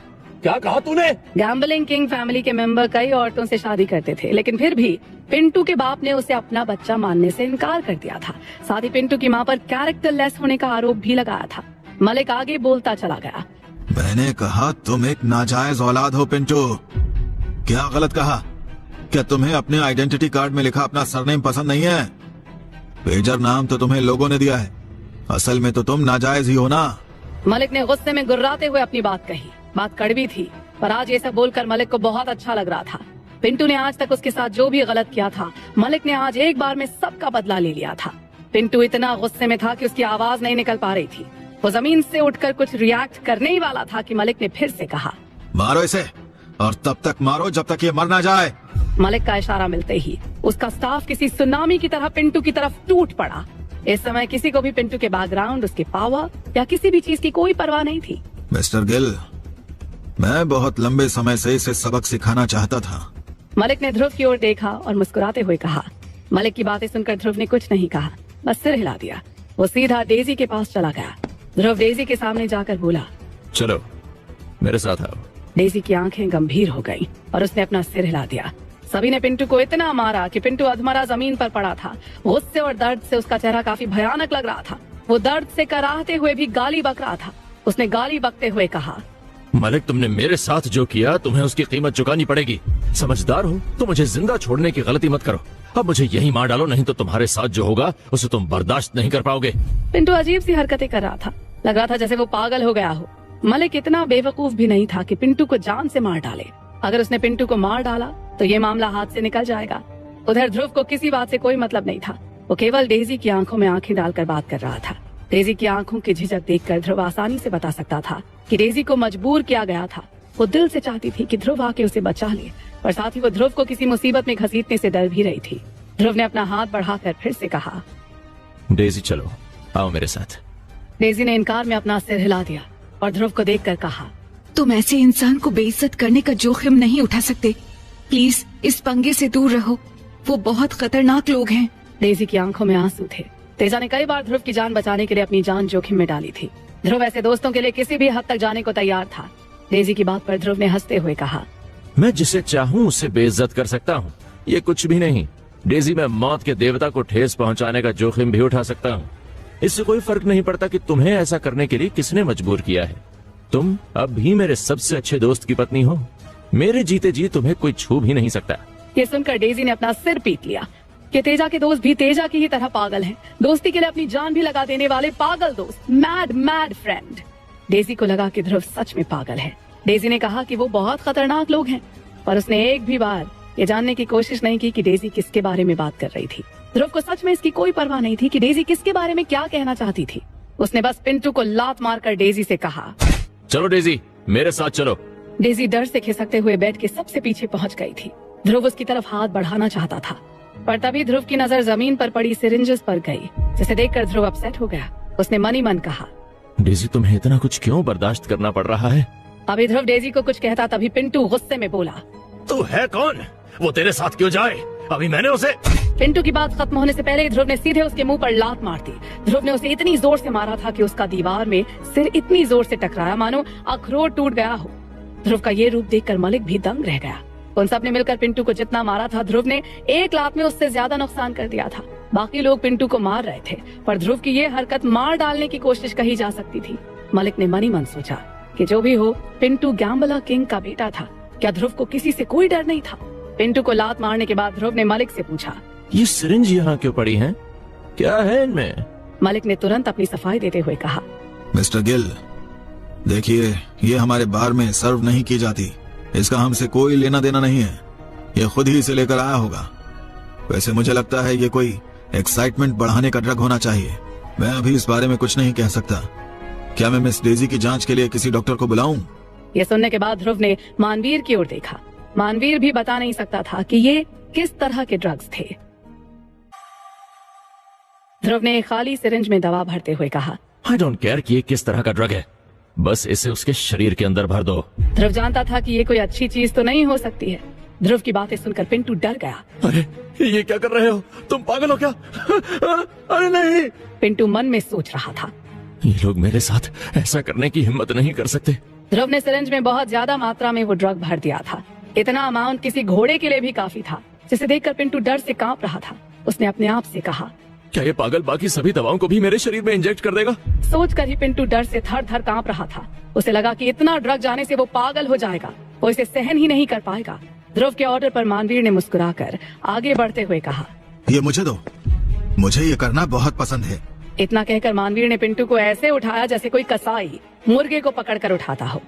क्या कहा तूने? गैम्बलिंग किंग फैमिली के मेंबर कई औरतों से शादी करते थे, लेकिन फिर भी पिंटू के बाप ने उसे अपना बच्चा मानने से इनकार कर दिया था। साथ ही पिंटू की मां पर कैरेक्टर लेस होने का आरोप भी लगाया था। मलिक आगे बोलता चला गया, मैंने कहा तुम एक नाजायज औलाद हो पिंटू। क्या गलत कहा? क्या तुम्हें अपने आइडेंटिटी कार्ड में लिखा अपना सरनेम पसंद नहीं है? पेजर नाम तो तुम्हें लोगों ने दिया है, असल में तो तुम नाजायज ही हो ना। मलिक ने गुस्से में गुर्राते हुए अपनी बात कही। बात कड़वी थी, पर आज ये सब बोलकर मलिक को बहुत अच्छा लग रहा था। पिंटू ने आज तक उसके साथ जो भी गलत किया था, मलिक ने आज एक बार में सबका बदला ले लिया था। पिंटू इतना गुस्से में था कि उसकी आवाज नहीं निकल पा रही थी। वो जमीन से उठकर कुछ रिएक्ट करने ही वाला था कि मलिक ने फिर से कहा, मारो इसे, और तब तक मारो जब तक ये मर ना जाए। मलिक का इशारा मिलते ही उसका स्टाफ किसी सुनामी की तरह पिंटू की तरफ टूट पड़ा। इस समय किसी को भी पिंटू के बैकग्राउंड, उसके पावर या किसी भी चीज की कोई परवाह नहीं थी। मिस्टर गिल, मैं बहुत लंबे समय से इसे सबक सिखाना चाहता था। मलिक ने ध्रुव की ओर देखा और मुस्कुराते हुए कहा। मलिक की बातें सुनकर ध्रुव ने कुछ नहीं कहा, बस सिर हिला दिया। वो सीधा डेजी के पास चला गया। ध्रुव डेजी के सामने जाकर बोला। चलो मेरे साथ आओ। डेजी की आंखें गंभीर हो गईं और उसने अपना सिर हिला दिया। सभी ने पिंटू को इतना मारा कि पिंटू अधमरा जमीन पर पड़ा था। गुस्से और दर्द से उसका चेहरा काफी भयानक लग रहा था। वो दर्द से कराहते हुए भी गाली बक रहा था। उसने गाली बकते हुए कहा, मलिक, तुमने मेरे साथ जो किया तुम्हें उसकी कीमत चुकानी पड़ेगी। समझदार हो तो मुझे जिंदा छोड़ने की गलती मत करो। अब मुझे यही मार डालो, नहीं तो तुम्हारे साथ जो होगा उसे तुम बर्दाश्त नहीं कर पाओगे। पिंटू अजीब सी हरकतें कर रहा था। लग रहा था जैसे वो पागल हो गया हो। मलिक इतना बेवकूफ भी नहीं था कि पिंटू को जान से मार डाले। अगर उसने पिंटू को मार डाला तो ये मामला हाथ से निकल जाएगा। उधर ध्रुव को किसी बात से कोई मतलब नहीं था। वो केवल डेजी की आंखों में आंखें डालकर बात कर रहा था। डेजी की आंखों की झिझक देखकर ध्रुव आसानी से बता सकता था कि डेजी को मजबूर किया गया था। वो दिल से चाहती थी कि ध्रुव आके उसे बचा ले, पर साथ ही वो ध्रुव को किसी मुसीबत में घसीटने से डर भी रही थी। ध्रुव ने अपना हाथ बढ़ाकर फिर से कहा, डेजी चलो आओ मेरे साथ। डेजी ने इनकार में अपना सिर हिला दिया और ध्रुव को देखकर कहा, तुम ऐसे इंसान को बेइज्जत करने का जोखिम नहीं उठा सकते। प्लीज इस पंगे से दूर रहो। वो बहुत खतरनाक लोग हैं। डेजी की आंखों में आंसू थे। तेजा ने कई बार ध्रुव की जान बचाने के लिए अपनी जान जोखिम में डाली थी। ध्रुव ऐसे दोस्तों के लिए किसी भी हद तक जाने को तैयार था। डेजी की बात पर ध्रुव ने हंसते हुए कहा, मैं जिसे चाहूँ उससे बेइज्जत कर सकता हूँ, ये कुछ भी नहीं। डेजी, मैं मौत के देवता को ठेस पहुँचाने का जोखिम भी उठा सकता हूँ। इससे कोई फर्क नहीं पड़ता कि तुम्हें ऐसा करने के लिए किसने मजबूर किया है। तुम अब भी मेरे सबसे अच्छे दोस्त की पत्नी हो। मेरे जीते जी तुम्हें कोई छू भी नहीं सकता। ये सुनकर डेजी ने अपना सिर पीट लिया कि तेजा के दोस्त भी तेजा की ही तरह पागल हैं। दोस्ती के लिए अपनी जान भी लगा देने वाले पागल दोस्त, मैड फ्रेंड। डेजी को लगा कि ध्रुव सच में पागल है। डेजी ने कहा कि वो बहुत खतरनाक लोग हैं, पर उसने एक भी बार ये जानने की कोशिश नहीं की कि डेजी किसके बारे में बात कर रही थी। ध्रुव को सच में इसकी कोई परवाह नहीं थी कि डेजी किसके बारे में क्या कहना चाहती थी। उसने बस पिंटू को लात मारकर डेजी से कहा, चलो डेजी मेरे साथ चलो। डेजी डर से खिसकते हुए बेड के सबसे पीछे पहुंच गई थी। ध्रुव उसकी तरफ हाथ बढ़ाना चाहता था, पर तभी ध्रुव की नजर जमीन पर पड़ी सिरिंजेस पर गई, जिसे देखकर ध्रुव अपसेट हो गया। उसने मन ही मन कहा, डेजी तुम्हें इतना कुछ क्यों बर्दाश्त करना पड़ रहा है? अभी ध्रुव डेजी को कुछ कहता तभी पिंटू गुस्से में बोला, तू है कौन? वो तेरे साथ क्यों जाए? अभी मैंने उसे। पिंटू की बात खत्म होने से पहले ध्रुव ने सीधे उसके मुंह पर लात मार दी। ध्रुव ने उसे इतनी जोर से मारा था कि उसका दीवार में सिर इतनी जोर से टकराया मानो अखरोट टूट गया हो। ध्रुव का ये रूप देखकर मलिक भी दंग रह गया। उन सब ने मिलकर पिंटू को जितना मारा था, ध्रुव ने एक लात में उससे ज्यादा नुकसान कर दिया था। बाकी लोग पिंटू को मार रहे थे, पर ध्रुव की ये हरकत मार डालने की कोशिश कही जा सकती थी। मलिक ने मन ही मन सोचा कि जो भी हो, पिंटू गैम्बला किंग का बेटा था। क्या ध्रुव को किसी से कोई डर नहीं था? पिंटू को लात मारने के बाद ध्रुव ने मलिक से पूछा, ये सिरिंज यहाँ क्यों पड़ी हैं? क्या है इनमें? मलिक ने तुरंत अपनी सफाई देते हुए कहा, मिस्टर गिल, देखिए ये हमारे बार में सर्व नहीं की जाती। इसका हमसे कोई लेना देना नहीं है। ये खुद ही इसे लेकर आया होगा। वैसे मुझे लगता है ये कोई एक्साइटमेंट बढ़ाने का ड्रग होना चाहिए। मैं अभी इस बारे में कुछ नहीं कह सकता। क्या मैं मिस डेजी की जांच के लिए किसी डॉक्टर को बुलाऊं? ये सुनने के बाद ध्रुव ने मानवीर की ओर देखा। मानवीर भी बता नहीं सकता था कि ये किस तरह के ड्रग्स थे। ध्रुव ने खाली सिरिंज में दवा भरते हुए कहा, आई डोंट केयर कि ये किस तरह का ड्रग है, बस इसे उसके शरीर के अंदर भर दो। ध्रुव जानता था कि ये कोई अच्छी चीज तो नहीं हो सकती है। ध्रुव की बातें सुनकर पिंटू डर गया। अरे ये क्या कर रहे हो? तुम पागल हो क्या? अरे नहीं। पिंटू मन में सोच रहा था, ये लोग मेरे साथ ऐसा करने की हिम्मत नहीं कर सकते। ध्रुव ने सिरिंज में बहुत ज्यादा मात्रा में वो ड्रग भर दिया था। इतना अमाउंट किसी घोड़े के लिए भी काफी था, जिसे देखकर पिंटू डर से कांप रहा था। उसने अपने आप से कहा, क्या ये पागल बाकी सभी दवाओं को भी मेरे शरीर में इंजेक्ट कर देगा? सोचकर ही पिंटू डर से थर थर कांप रहा था। उसे लगा कि इतना ड्रग जाने से वो पागल हो जाएगा, वो इसे सहन ही नहीं कर पाएगा। ध्रुव के ऑर्डर पर मानवीर ने मुस्कुराकर आगे बढ़ते हुए कहा, ये मुझे दो, मुझे ये करना बहुत पसंद है। इतना कहकर मानवीर ने पिंटू को ऐसे उठाया जैसे कोई कसाई मुर्गे को पकड़कर उठाता हो,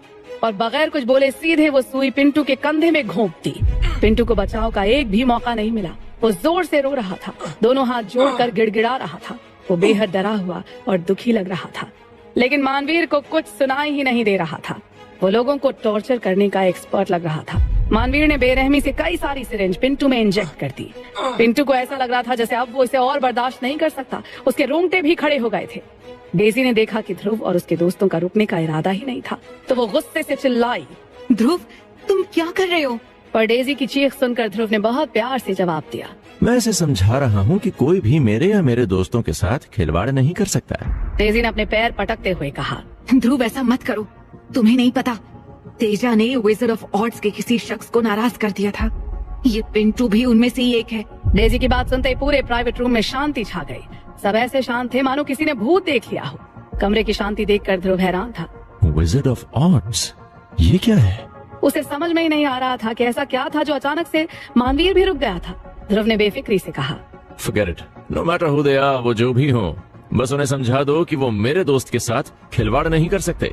और बगैर कुछ बोले सीधे वो सुई पिंटू के कंधे में घोंप दी। पिंटू को बचाव का एक भी मौका नहीं मिला। वो जोर से रो रहा था, दोनों हाथ जोड़कर गिड़गिड़ा रहा था। वो बेहद डरा हुआ और दुखी लग रहा था, लेकिन मानवीर को कुछ सुनाई ही नहीं दे रहा था। वो लोगों को टॉर्चर करने का एक्सपर्ट लग रहा था। मानवीर ने बेरहमी से कई सारी सिरिंज पिंटू में इंजेक्ट कर दी। पिंटू को ऐसा लग रहा था जैसे अब वो इसे और बर्दाश्त नहीं कर सकता। उसके रोंगटे भी खड़े हो गए थे। डेजी ने देखा कि ध्रुव और उसके दोस्तों का रुकने का इरादा ही नहीं था, तो वो गुस्से से चिल्लाई, ध्रुव तुम क्या कर रहे हो? पर डेजी की चीख सुनकर ध्रुव ने बहुत प्यार से जवाब दिया, मैं इसे समझा रहा हूँ कि कोई भी मेरे या मेरे दोस्तों के साथ खिलवाड़ नहीं कर सकता है। डेजी ने अपने पैर पटकते हुए कहा। ध्रुव ऐसा मत करो, तुम्हें नहीं पता तेजा ने विज़र्ड ऑफ ऑड्स के किसी शख्स को नाराज कर दिया था। ये पिंटू भी उनमें से ही एक है। डेजी की बात सुनते ही पूरे प्राइवेट रूम में शांति छा गई। सब ऐसे शांत थे मानो किसी ने भूत देख लिया हो। कमरे की शांति देखकर ध्रुव हैरान था। विज़र्ड ऑफ ऑड्स, ये क्या है? उसे समझ में ही नहीं आ रहा था कि ऐसा क्या था जो अचानक से मानवीर भी रुक गया था। ध्रुव ने बेफिक्री से कहा, Forget it. No matter who they are, वो जो भी हो, बस उन्हें समझा दो कि वो मेरे दोस्त के साथ खिलवाड़ नहीं कर सकते।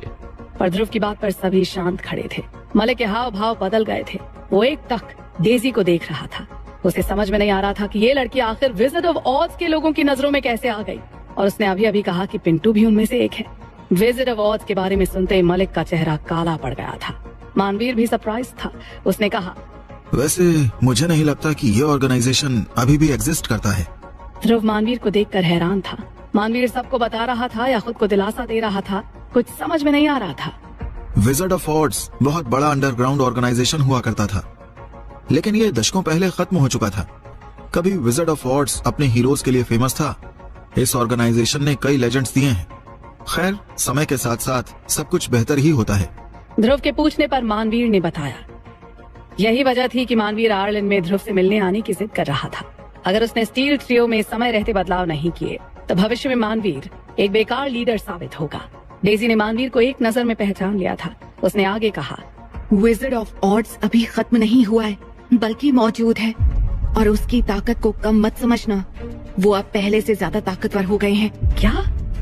पर ध्रुव की बात पर सभी शांत खड़े थे। मलिक के हाव भाव बदल गए थे। वो एक टक डेजी को देख रहा था। उसे समझ में नहीं आ रहा था कि ये लड़की आखिर विज़र्ड ऑफ ऑड्स के लोगों की नजरों में कैसे आ गई। और उसने अभी अभी कहा कि पिंटू भी उनमें से एक है। विज़र्ड ऑफ ऑड्स के बारे में सुनते ही मलिक का चेहरा काला पड़ गया था। मानवीर भी सरप्राइज था। उसने कहा, वैसे मुझे नहीं लगता कि ये ऑर्गेनाइजेशन अभी भी एग्जिस्ट करता है। ध्रुव मानवीर को देखकर हैरान था। मानवीर सबको बता रहा था या खुद को दिलासा दे रहा था, कुछ समझ में नहीं आ रहा था। विज़र्ड ऑफ ऑड्स बहुत बड़ा अंडरग्राउंड ऑर्गेनाइजेशन हुआ करता था, लेकिन ये दशकों पहले खत्म हो चुका था। कभी विज़र्ड ऑफ ऑड्स अपने हीरोज के लिए फेमस था। इस ऑर्गेनाइजेशन ने कई लेजेंड्स दिए हैं। खैर, समय के साथ साथ सब कुछ बेहतर ही होता है। ध्रुव के पूछने पर मानवीर ने बताया, यही वजह थी कि मानवीर आयरलैंड में ध्रुव से मिलने आने की जिद कर रहा था। अगर उसने स्टील ट्रियो में समय रहते बदलाव नहीं किए तो भविष्य में मानवीर एक बेकार लीडर साबित होगा। डेजी ने मानवीर को एक नजर में पहचान लिया था। उसने आगे कहा, विज़र्ड ऑफ ऑड्स अभी खत्म नहीं हुआ है, बल्कि मौजूद है। और उसकी ताकत को कम मत समझना, वो अब पहले से ज्यादा ताकतवर हो गए हैं। क्या?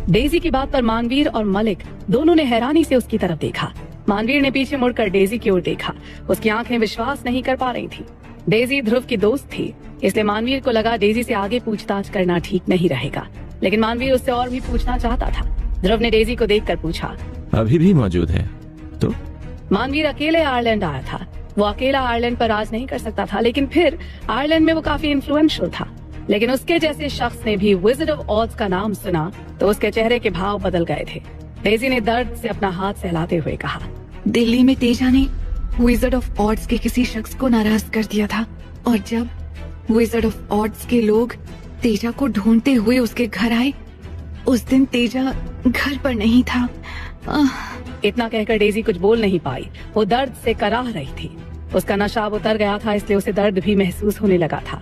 डेजी की बात पर मानवीर और मलिक दोनों ने हैरानी से उसकी तरफ देखा। मानवीर ने पीछे मुड़कर डेजी की ओर देखा। उसकी आंखें विश्वास नहीं कर पा रही थी। डेजी ध्रुव की दोस्त थी, इसलिए मानवीर को लगा डेजी से आगे पूछताछ करना ठीक नहीं रहेगा। लेकिन मानवीर उससे और भी पूछना चाहता था। ध्रुव ने डेजी को देखकर पूछा, अभी भी मौजूद है तो? मानवीर अकेले आयरलैंड आया था। वो अकेला आयरलैंड पर राज नहीं कर सकता था, लेकिन फिर आयरलैंड में वो काफी इन्फ्लुएंशियल था। लेकिन उसके जैसे शख्स ने भी विज़र्ड ऑफ ऑड्स का नाम सुना तो उसके चेहरे के भाव बदल गए थे। डेजी ने दर्द से अपना हाथ सहलाते हुए कहा, दिल्ली में तेजा ने विज़र्ड ऑफ ऑड्स के किसी शख्स को नाराज कर दिया था। और जब विज़र्ड ऑफ ऑड्स के लोग तेजा को ढूंढते हुए उसके घर आए, उस दिन तेजा घर पर नहीं था। इतना कहकर डेजी कुछ बोल नहीं पाई। वो दर्द से कराह रही थी। उसका नशा अब उतर गया था, इसलिए उसे दर्द भी महसूस होने लगा था।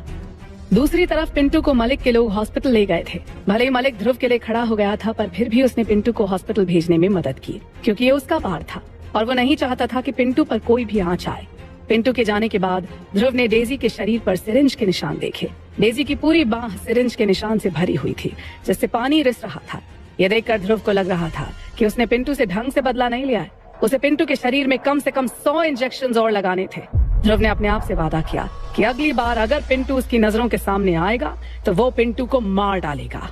दूसरी तरफ पिंटू को मलिक के लोग हॉस्पिटल ले गए थे। भले ही मलिक ध्रुव के लिए खड़ा हो गया था, पर फिर भी उसने पिंटू को हॉस्पिटल भेजने में मदद की, क्योंकि ये उसका पार था और वो नहीं चाहता था कि पिंटू पर कोई भी आंच आए। पिंटू के जाने के बाद ध्रुव ने डेजी के शरीर पर सिरिंज के निशान देखे। डेजी की पूरी बांह सिरिंज के निशान से भरी हुई थी, जिससे पानी रिस रहा था। यह देखकर ध्रुव को लग रहा था कि उसने पिंटू से ढंग से बदला नहीं लिया है। उसे पिंटू के शरीर में कम से कम 100 इंजेक्शंस और लगाने थे। ध्रुव ने अपने आप से वादा किया कि अगली बार अगर पिंटू उसकी नजरों के सामने आएगा तो वो पिंटू को मार डालेगा।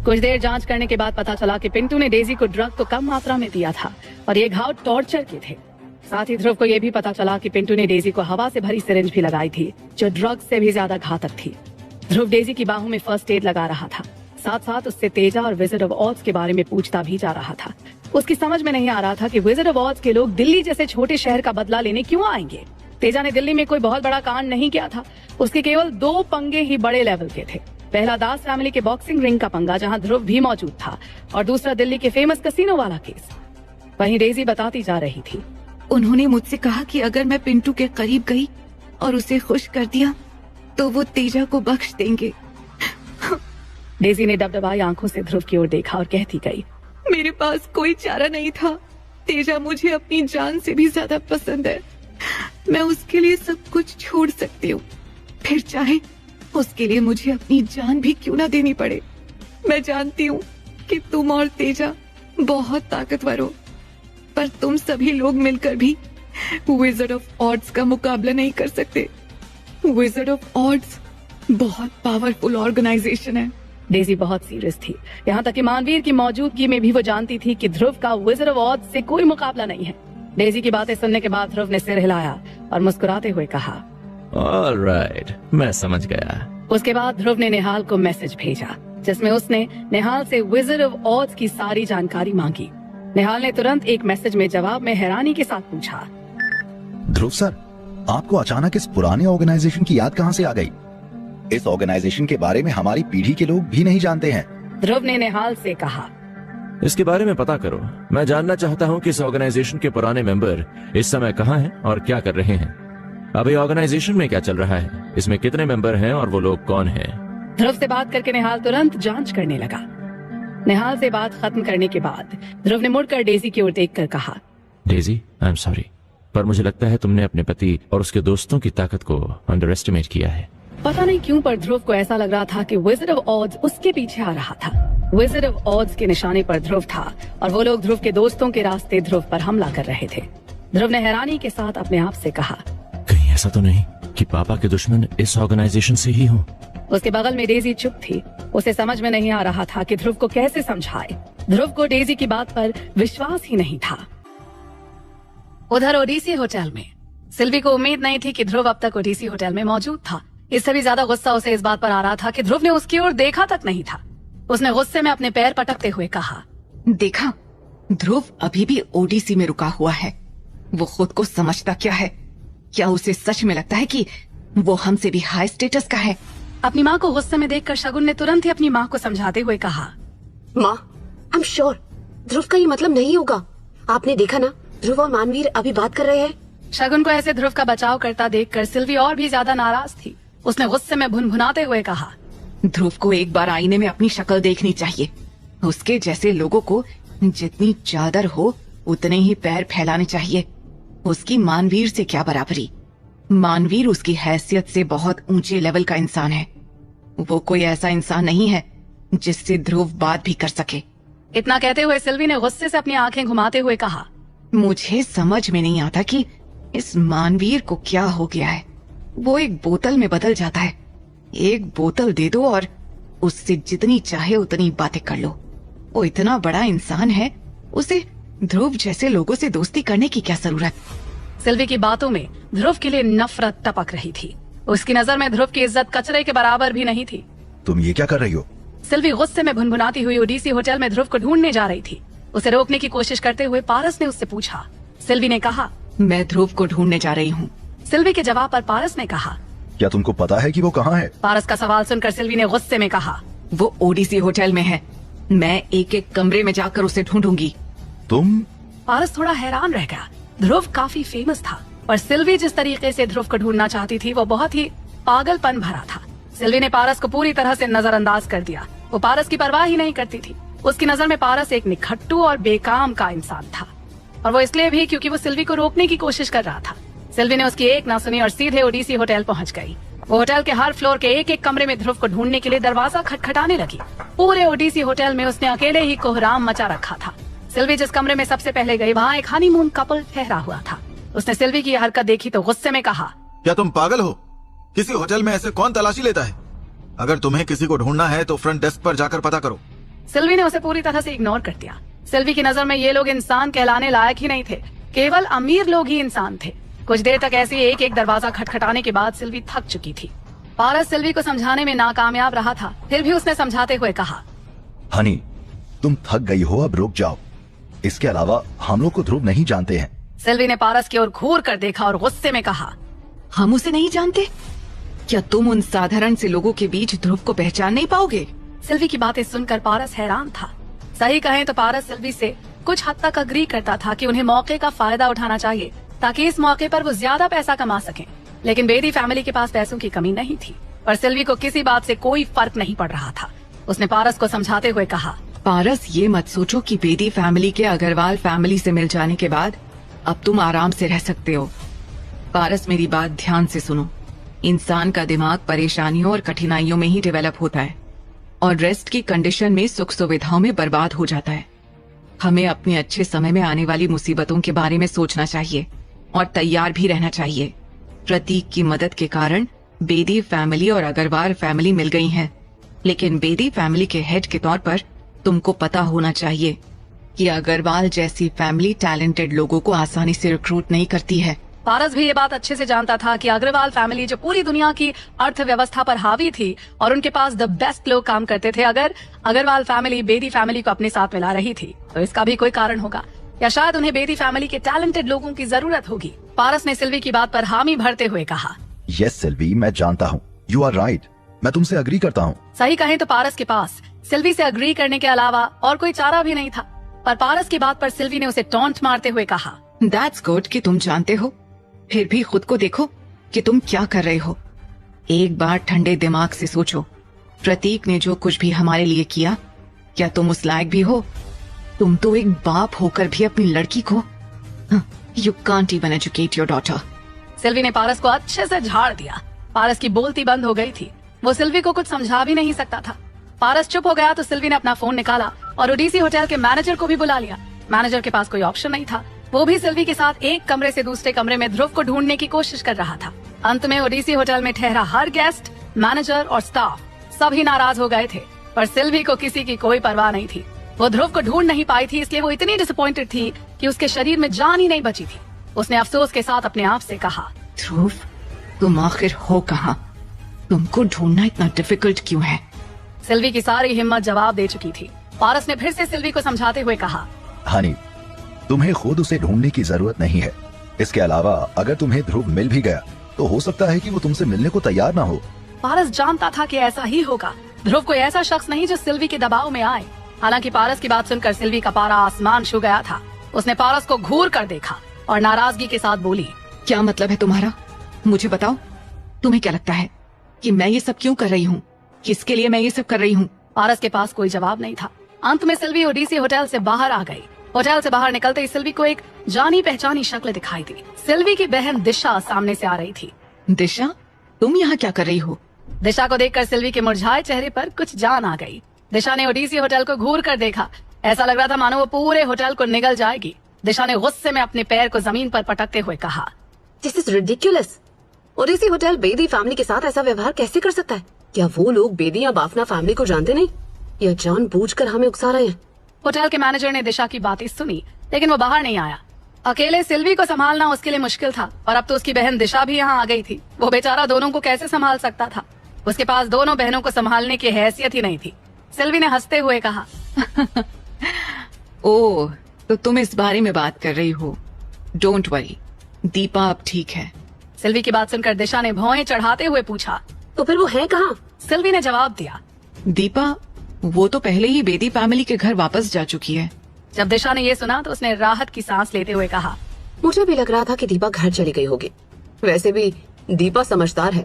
कुछ देर जांच करने के बाद पता चला कि पिंटू ने डेजी को ड्रग तो कम मात्रा में दिया था और ये घाव टॉर्चर के थे। साथ ही ध्रुव को यह भी पता चला कि पिंटू ने डेजी को हवा से भरी सिरिंज भी लगाई थी, जो ड्रग से भी ज्यादा घातक थी। ध्रुव डेजी की बाहों में फर्स्ट एड लगा रहा था। साथ साथ उससे तेजा और विज़र्ड ऑफ ऑड्स के बारे में पूछता भी जा रहा था। उसकी समझ में नहीं आ रहा था कि विज़र्ड ऑफ ऑड्स के लोग दिल्ली जैसे छोटे शहर का बदला लेने क्यों आएंगे। तेजा ने दिल्ली में कोई बहुत बड़ा कांड नहीं किया था। उसके केवल 2 पंगे ही बड़े लेवल के थे। पहला दास फैमिली के बॉक्सिंग रिंग का पंगा, जहां ध्रुव भी मौजूद था, और दूसरा दिल्ली के फेमस कसिनो वाला केस। वहीं डेजी बताती जा रही थी, उन्होंने मुझसे कहा कि अगर मैं पिंटू के करीब गई और उसे खुश कर दिया तो वो तेजा को बख्श देंगे। डेजी ने डबडबाई आंखों से ध्रुव की ओर देखा और कहती गई, मेरे पास कोई चारा नहीं था। तेजा मुझे अपनी जान से भी ज्यादा पसंद है। मैं उसके लिए सब कुछ छोड़ सकती हूँ, फिर चाहे उसके लिए मुझे अपनी जान भी क्यों ना देनी पड़े। मैं जानती हूँ कि तुम और तेजा बहुत ताकतवर हो, पर तुम सभी लोग मिलकर भी विज़र्ड ऑफ ऑड्स का मुकाबला नहीं कर सकते। विज़र्ड ऑफ ऑड्स बहुत पावरफुल ऑर्गेनाइजेशन है। डेजी बहुत सीरियस थी, यहाँ तक कि मानवीर की मौजूदगी में भी वो जानती थी कि ध्रुव का विज़र्ड ऑफ ऑड्स से कोई मुकाबला नहीं है। डेजी की बातें सुनने के बाद ध्रुव ने सिर हिलाया और मुस्कुराते हुए कहा, ऑलराइट, मैं समझ गया। उसके बाद ध्रुव ने निहाल को मैसेज भेजा, जिसमें उसने निहाल से विज़र्ड ऑफ ऑड्स की सारी जानकारी मांगी। निहाल ने तुरंत एक मैसेज में जवाब में हैरानी के साथ पूछा, ध्रुव सर, आपको अचानक इस पुराने ऑर्गेनाइजेशन की याद कहां से आ गई? इस ऑर्गेनाइजेशन के बारे में हमारी पीढ़ी के लोग भी नहीं जानते हैं। ध्रुव ने निहाल से कहा। इसके बारे में पता करो। मैं जानना चाहता हूँ कि इस ऑर्गेनाइजेशन के पुराने मेंबर इस समय कहाँ हैं और क्या कर रहे हैं। अभी ऑर्गेनाइजेशन में क्या चल रहा है, इसमें कितने मेंबर हैं और वो लोग कौन हैं। ध्रुव से बात करके निहाल तुरंत जांच करने लगा। निहाल से बात खत्म करने के बाद ध्रुव ने मुड़कर डेजी की ओर देखकर कहा, डेजी, आई एम सॉरी, पर मुझे लगता है तुमने अपने पति और उसके दोस्तों की ताकत को अंडर एस्टिमेट किया है। पता नहीं क्यों पर ध्रुव को ऐसा लग रहा था कि विज़र्ड ऑफ ऑज उसके पीछे आ रहा था। विज़र्ड ऑफ ऑज के निशाने पर ध्रुव था और वो लोग ध्रुव के दोस्तों के रास्ते ध्रुव पर हमला कर रहे थे। ध्रुव ने हैरानी के साथ अपने आप से कहा, कहीं ऐसा तो नहीं कि पापा के दुश्मन इस ऑर्गेनाइजेशन से ही हों। उसके बगल में डेजी चुप थी। उसे समझ में नहीं आ रहा था कि ध्रुव को कैसे समझाए। ध्रुव को डेजी की बात पर विश्वास ही नहीं था। उधर ओडीसी होटल में सिल्वी को उम्मीद नहीं थी कि ध्रुव अब तक ओडीसी होटल में मौजूद था। इससे भी ज्यादा गुस्सा उसे इस बात पर आ रहा था कि ध्रुव ने उसकी ओर देखा तक नहीं था। उसने गुस्से में अपने पैर पटकते हुए कहा, देखा, ध्रुव अभी भी ओडीसी में रुका हुआ है। वो खुद को समझता क्या है? क्या उसे सच में लगता है कि वो हमसे भी हाई स्टेटस का है? अपनी माँ को गुस्से में देखकर शगुन ने तुरंत ही अपनी माँ को समझाते हुए कहा, माँ, आई एम श्योर ध्रुव का ये मतलब नहीं होगा। आपने देखा ना, ध्रुव और मानवीर अभी बात कर रहे हैं। शगुन को ऐसे ध्रुव का बचाव करता देखकर सिल्वी और भी ज्यादा नाराज थी। उसने गुस्से में भुनभुनाते हुए कहा, ध्रुव को एक बार आईने में अपनी शक्ल देखनी चाहिए। उसके जैसे लोगों को जितनी चादर हो उतने ही पैर फैलाने चाहिए। उसकी मानवीर से क्या बराबरी? मानवीर उसकी हैसियत से बहुत ऊंचे लेवल का इंसान है। वो कोई ऐसा इंसान नहीं है जिससे ध्रुव बात भी कर सके। इतना कहते हुए सिल्वी ने गुस्से से अपनी आंखें घुमाते हुए कहा, मुझे समझ में नहीं आता कि इस मानवीर को क्या हो गया है। वो एक बोतल में बदल जाता है। एक बोतल दे दो और उससे जितनी चाहे उतनी बातें कर लो। वो इतना बड़ा इंसान है, उसे ध्रुव जैसे लोगों से दोस्ती करने की क्या जरूरत? सिल्वी की बातों में ध्रुव के लिए नफरत टपक रही थी। उसकी नजर में ध्रुव की इज्जत कचरे के बराबर भी नहीं थी। तुम ये क्या कर रही हो? सिल्वी गुस्से में भुनभुनाती हुई ओडीसी होटल में ध्रुव को ढूंढने जा रही थी। उसे रोकने की कोशिश करते हुए पारस ने उससे पूछा। सिल्वी ने कहा, मैं ध्रुव को ढूंढने जा रही हूँ। सिल्वी के जवाब पर पारस ने कहा, क्या तुमको पता है कि वो कहाँ है? पारस का सवाल सुनकर सिल्वी ने गुस्से में कहा, वो ओडीसी होटल में है। मैं एक एक कमरे में जाकर उसे ढूंढूंगी। तुम? पारस थोड़ा हैरान रह गया। ध्रुव काफी फेमस था और सिल्वी जिस तरीके से ध्रुव को ढूंढना चाहती थी वो बहुत ही पागलपन भरा था। सिल्वी ने पारस को पूरी तरह से नजरअंदाज कर दिया। वो पारस की परवाह ही नहीं करती थी। उसकी नजर में पारस एक निखट्टू और बेकाम का इंसान था, और वो इसलिए भी क्योंकि वो सिल्वी को रोकने की कोशिश कर रहा था। सिल्वी ने उसकी एक ना सुनी और सीधे ओडीसी होटल पहुंच गई। वो होटल के हर फ्लोर के एक एक कमरे में ध्रुव को ढूंढने के लिए दरवाजा खटखटाने लगी। पूरे ओडीसी होटल में उसने अकेले ही कोहराम मचा रखा था। सिल्वी जिस कमरे में सबसे पहले गई वहाँ एक हनीमून कपल ठहरा हुआ था। उसने सिल्वी की हरकत देखी तो गुस्से में कहा, क्या तुम पागल हो? किसी होटल में ऐसे कौन तलाशी लेता है? अगर तुम्हें किसी को ढूंढना है तो फ्रंट डेस्क पर जाकर पता करो। सिल्वी ने उसे पूरी तरह से इग्नोर कर दिया। सिल्वी की नजर में ये लोग इंसान कहलाने लायक ही नहीं थे। केवल अमीर लोग ही इंसान थे। कुछ देर तक ऐसे एक एक दरवाजा खटखटाने के बाद सिल्वी थक चुकी थी। पारस सिल्वी को समझाने में नाकामयाब रहा था, फिर भी उसने समझाते हुए कहा, हनी, तुम थक गई हो, अब रुक जाओ। इसके अलावा हम लोग को ध्रुव नहीं जानते हैं। सिल्वी ने पारस की ओर घूर कर देखा और गुस्से में कहा, हम उसे नहीं जानते? क्या तुम उन साधारण से लोगों के बीच ध्रुव को पहचान नहीं पाओगे? सिल्वी की बातें सुनकर पारस हैरान था। सही कहें तो पारस सिल्वी से कुछ हद तक अग्री करता था कि उन्हें मौके का फायदा उठाना चाहिए ताकि इस मौके पर वो ज्यादा पैसा कमा सकें। लेकिन बेदी फैमिली के पास पैसों की कमी नहीं थी, पर सिल्वी को किसी बात से कोई फर्क नहीं पड़ रहा था। उसने पारस को समझाते हुए कहा, पारस, ये मत सोचो कि बेदी फैमिली के अग्रवाल फैमिली से मिल जाने के बाद अब तुम आराम से रह सकते हो। पारस, मेरी बात ध्यान से सुनो। इंसान का दिमाग परेशानियों और कठिनाइयों में ही डेवलप होता है और रेस्ट की कंडीशन में सुख सुविधाओं में बर्बाद हो जाता है। हमें अपने अच्छे समय में आने वाली मुसीबतों के बारे में सोचना चाहिए और तैयार भी रहना चाहिए। प्रतीक की मदद के कारण बेदी फैमिली और अग्रवाल फैमिली मिल गई हैं, लेकिन बेदी फैमिली के हेड के तौर पर तुमको पता होना चाहिए कि अग्रवाल जैसी फैमिली टैलेंटेड लोगों को आसानी से रिक्रूट नहीं करती है। पारस भी ये बात अच्छे से जानता था कि अग्रवाल फैमिली जो पूरी दुनिया की अर्थव्यवस्था पर हावी थी और उनके पास द बेस्ट लोग काम करते थे, अगर अग्रवाल फैमिली बेदी फैमिली को अपने साथ मिला रही थी तो इसका भी कोई कारण होगा, या शायद उन्हें बेदी फैमिली के टैलेंटेड लोगों की जरूरत होगी। पारस ने सिल्वी की बात पर हामी भरते हुए कहा, यस सिल्वी, मैं जानता हूँ, यू आर राइट। मैं तुमसे अग्री करता हूँ। सही कहें तो पारस के पास सिल्वी से अग्री करने के अलावा और कोई चारा भी नहीं था, पर पारस की बात पर सिल्वी ने उसे टॉन्ट मारते हुए कहा, दैट्स गुड कि तुम जानते हो, फिर भी खुद को देखो कि तुम क्या कर रहे हो। एक बार ठंडे दिमाग से सोचो, प्रतीक ने जो कुछ भी हमारे लिए किया, क्या तुम उस लायक भी हो? तुम तो एक बाप होकर भी अपनी लड़की को, you can't even educate your daughter. Silvi ने पारस को अच्छे से झाड़ दिया। पारस की बोलती बंद हो गई थी, वो सिल्वी को कुछ समझा भी नहीं सकता था। पारस चुप हो गया तो सिल्वी ने अपना फोन निकाला और ओडीसी होटल के मैनेजर को भी बुला लिया। मैनेजर के पास कोई ऑप्शन नहीं था, वो भी सिल्वी के साथ एक कमरे से दूसरे कमरे में ध्रुव को ढूंढने की कोशिश कर रहा था। अंत में ओडीसी होटल में ठहरा हर गेस्ट, मैनेजर और स्टाफ सभी नाराज हो गए थे, पर सिल्वी को किसी की कोई परवाह नहीं थी। वो ध्रुव को ढूंढ नहीं पाई थी, इसलिए वो इतनी डिसअपॉइंटेड थी कि उसके शरीर में जान ही नहीं बची थी। उसने अफसोस के साथ अपने आप से कहा, ध्रुव, तुम आखिर हो कहाँ? तुमको ढूंढना इतना डिफिकल्ट क्यों है? सिल्वी की सारी हिम्मत जवाब दे चुकी थी। पारस ने फिर से सिल्वी को समझाते हुए कहा, हनी, तुम्हें खुद उसे ढूंढने की जरूरत नहीं है। इसके अलावा अगर तुम्हें ध्रुव मिल भी गया तो हो सकता है कि वो तुमसे मिलने को तैयार ना हो। पारस जानता था कि ऐसा ही होगा। ध्रुव कोई ऐसा शख्स नहीं जो सिल्वी के दबाव में आए। हालांकि पारस की बात सुनकर सिल्वी का पारा आसमान छू गया था। उसने पारस को घूर कर देखा और नाराजगी के साथ बोली, क्या मतलब है तुम्हारा? मुझे बताओ, तुम्हें क्या लगता है कि मैं ये सब क्यों कर रही हूँ? किसके लिए मैं ये सब कर रही हूँ? पारस के पास कोई जवाब नहीं था। अंत में सिल्वी ओडीसी होटल से बाहर आ गई। होटल से बाहर निकलते ही सिल्वी को एक जानी पहचानी शक्ल दिखाई दी। सिल्वी की बहन दिशा सामने से आ रही थी। दिशा, तुम यहाँ क्या कर रही हो? दिशा को देखकर सिल्वी के मुरझाए चेहरे पर कुछ जान आ गई। दिशा ने ओडीसी होटल को घूर कर देखा। ऐसा लग रहा था मानो वो पूरे होटल को निगल जाएगी। दिशा ने गुस्से में अपने पैर को जमीन पर पटकते हुए कहा, दिस इज रिडिक्युलस। ओडीसी होटल बेदी फैमिली के साथ ऐसा व्यवहार कैसे कर सकता है? क्या वो लोग बेदी या बाफना फैमिली को जानते नहीं, या जानबूझकर हमें उकसा रहे हैं? होटल के मैनेजर ने दिशा की बातें सुनी, लेकिन वो बाहर नहीं आया। अकेले सिल्वी को संभालना उसके लिए मुश्किल था, और अब तो उसकी बहन दिशा भी यहाँ आ गई थी। वो बेचारा दोनों को कैसे संभाल सकता था? उसके पास दोनों बहनों को संभालने की हैसियत ही नहीं थी। सिल्वी ने हंसते हुए कहा, ओह, तो तुम इस बारे में बात कर रही हो। डोंट वरी, दीपा अब ठीक है। सिल्वी की बात सुनकर दिशा ने भौहें चढ़ाते हुए पूछा, तो फिर वो है कहाँ? सिल्वी ने जवाब दिया, दीपा, वो तो पहले ही बेदी फैमिली के घर वापस जा चुकी है। जब दिशा ने ये सुना तो उसने राहत की सांस लेते हुए कहा, मुझे भी लग रहा था कि दीपा घर चली गई होगी। वैसे भी दीपा समझदार है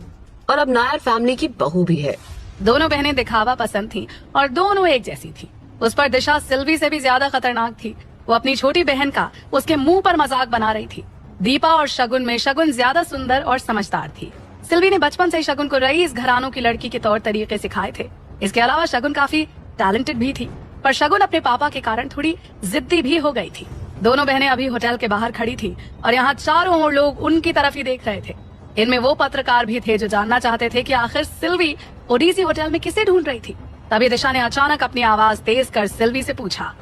और अब नायर फैमिली की बहू भी है। दोनों बहनें दिखावा पसंद थीं और दोनों एक जैसी थी। उस पर दिशा सिल्वी से भी ज्यादा खतरनाक थी। वो अपनी छोटी बहन का उसके मुंह पर मजाक बना रही थी। दीपा और शगुन में शगुन ज्यादा सुंदर और समझदार थी। सिल्वी ने बचपन से शगुन को रईस घरानों की लड़की के तौर तरीके सिखाए थे। इसके अलावा शगुन काफी टैलेंटेड भी थी, पर शगुन अपने पापा के कारण थोड़ी जिद्दी भी हो गई थी। दोनों बहनें अभी होटल के बाहर खड़ी थी और यहाँ चारों ओर लोग उनकी तरफ ही देख रहे थे। इनमें वो पत्रकार भी थे जो जानना चाहते थे कि आखिर सिल्वी ओडीसी होटल में किसे ढूंढ रही थी। तभी दिशा ने अचानक अपनी आवाज तेज कर सिल्वी से पूछा,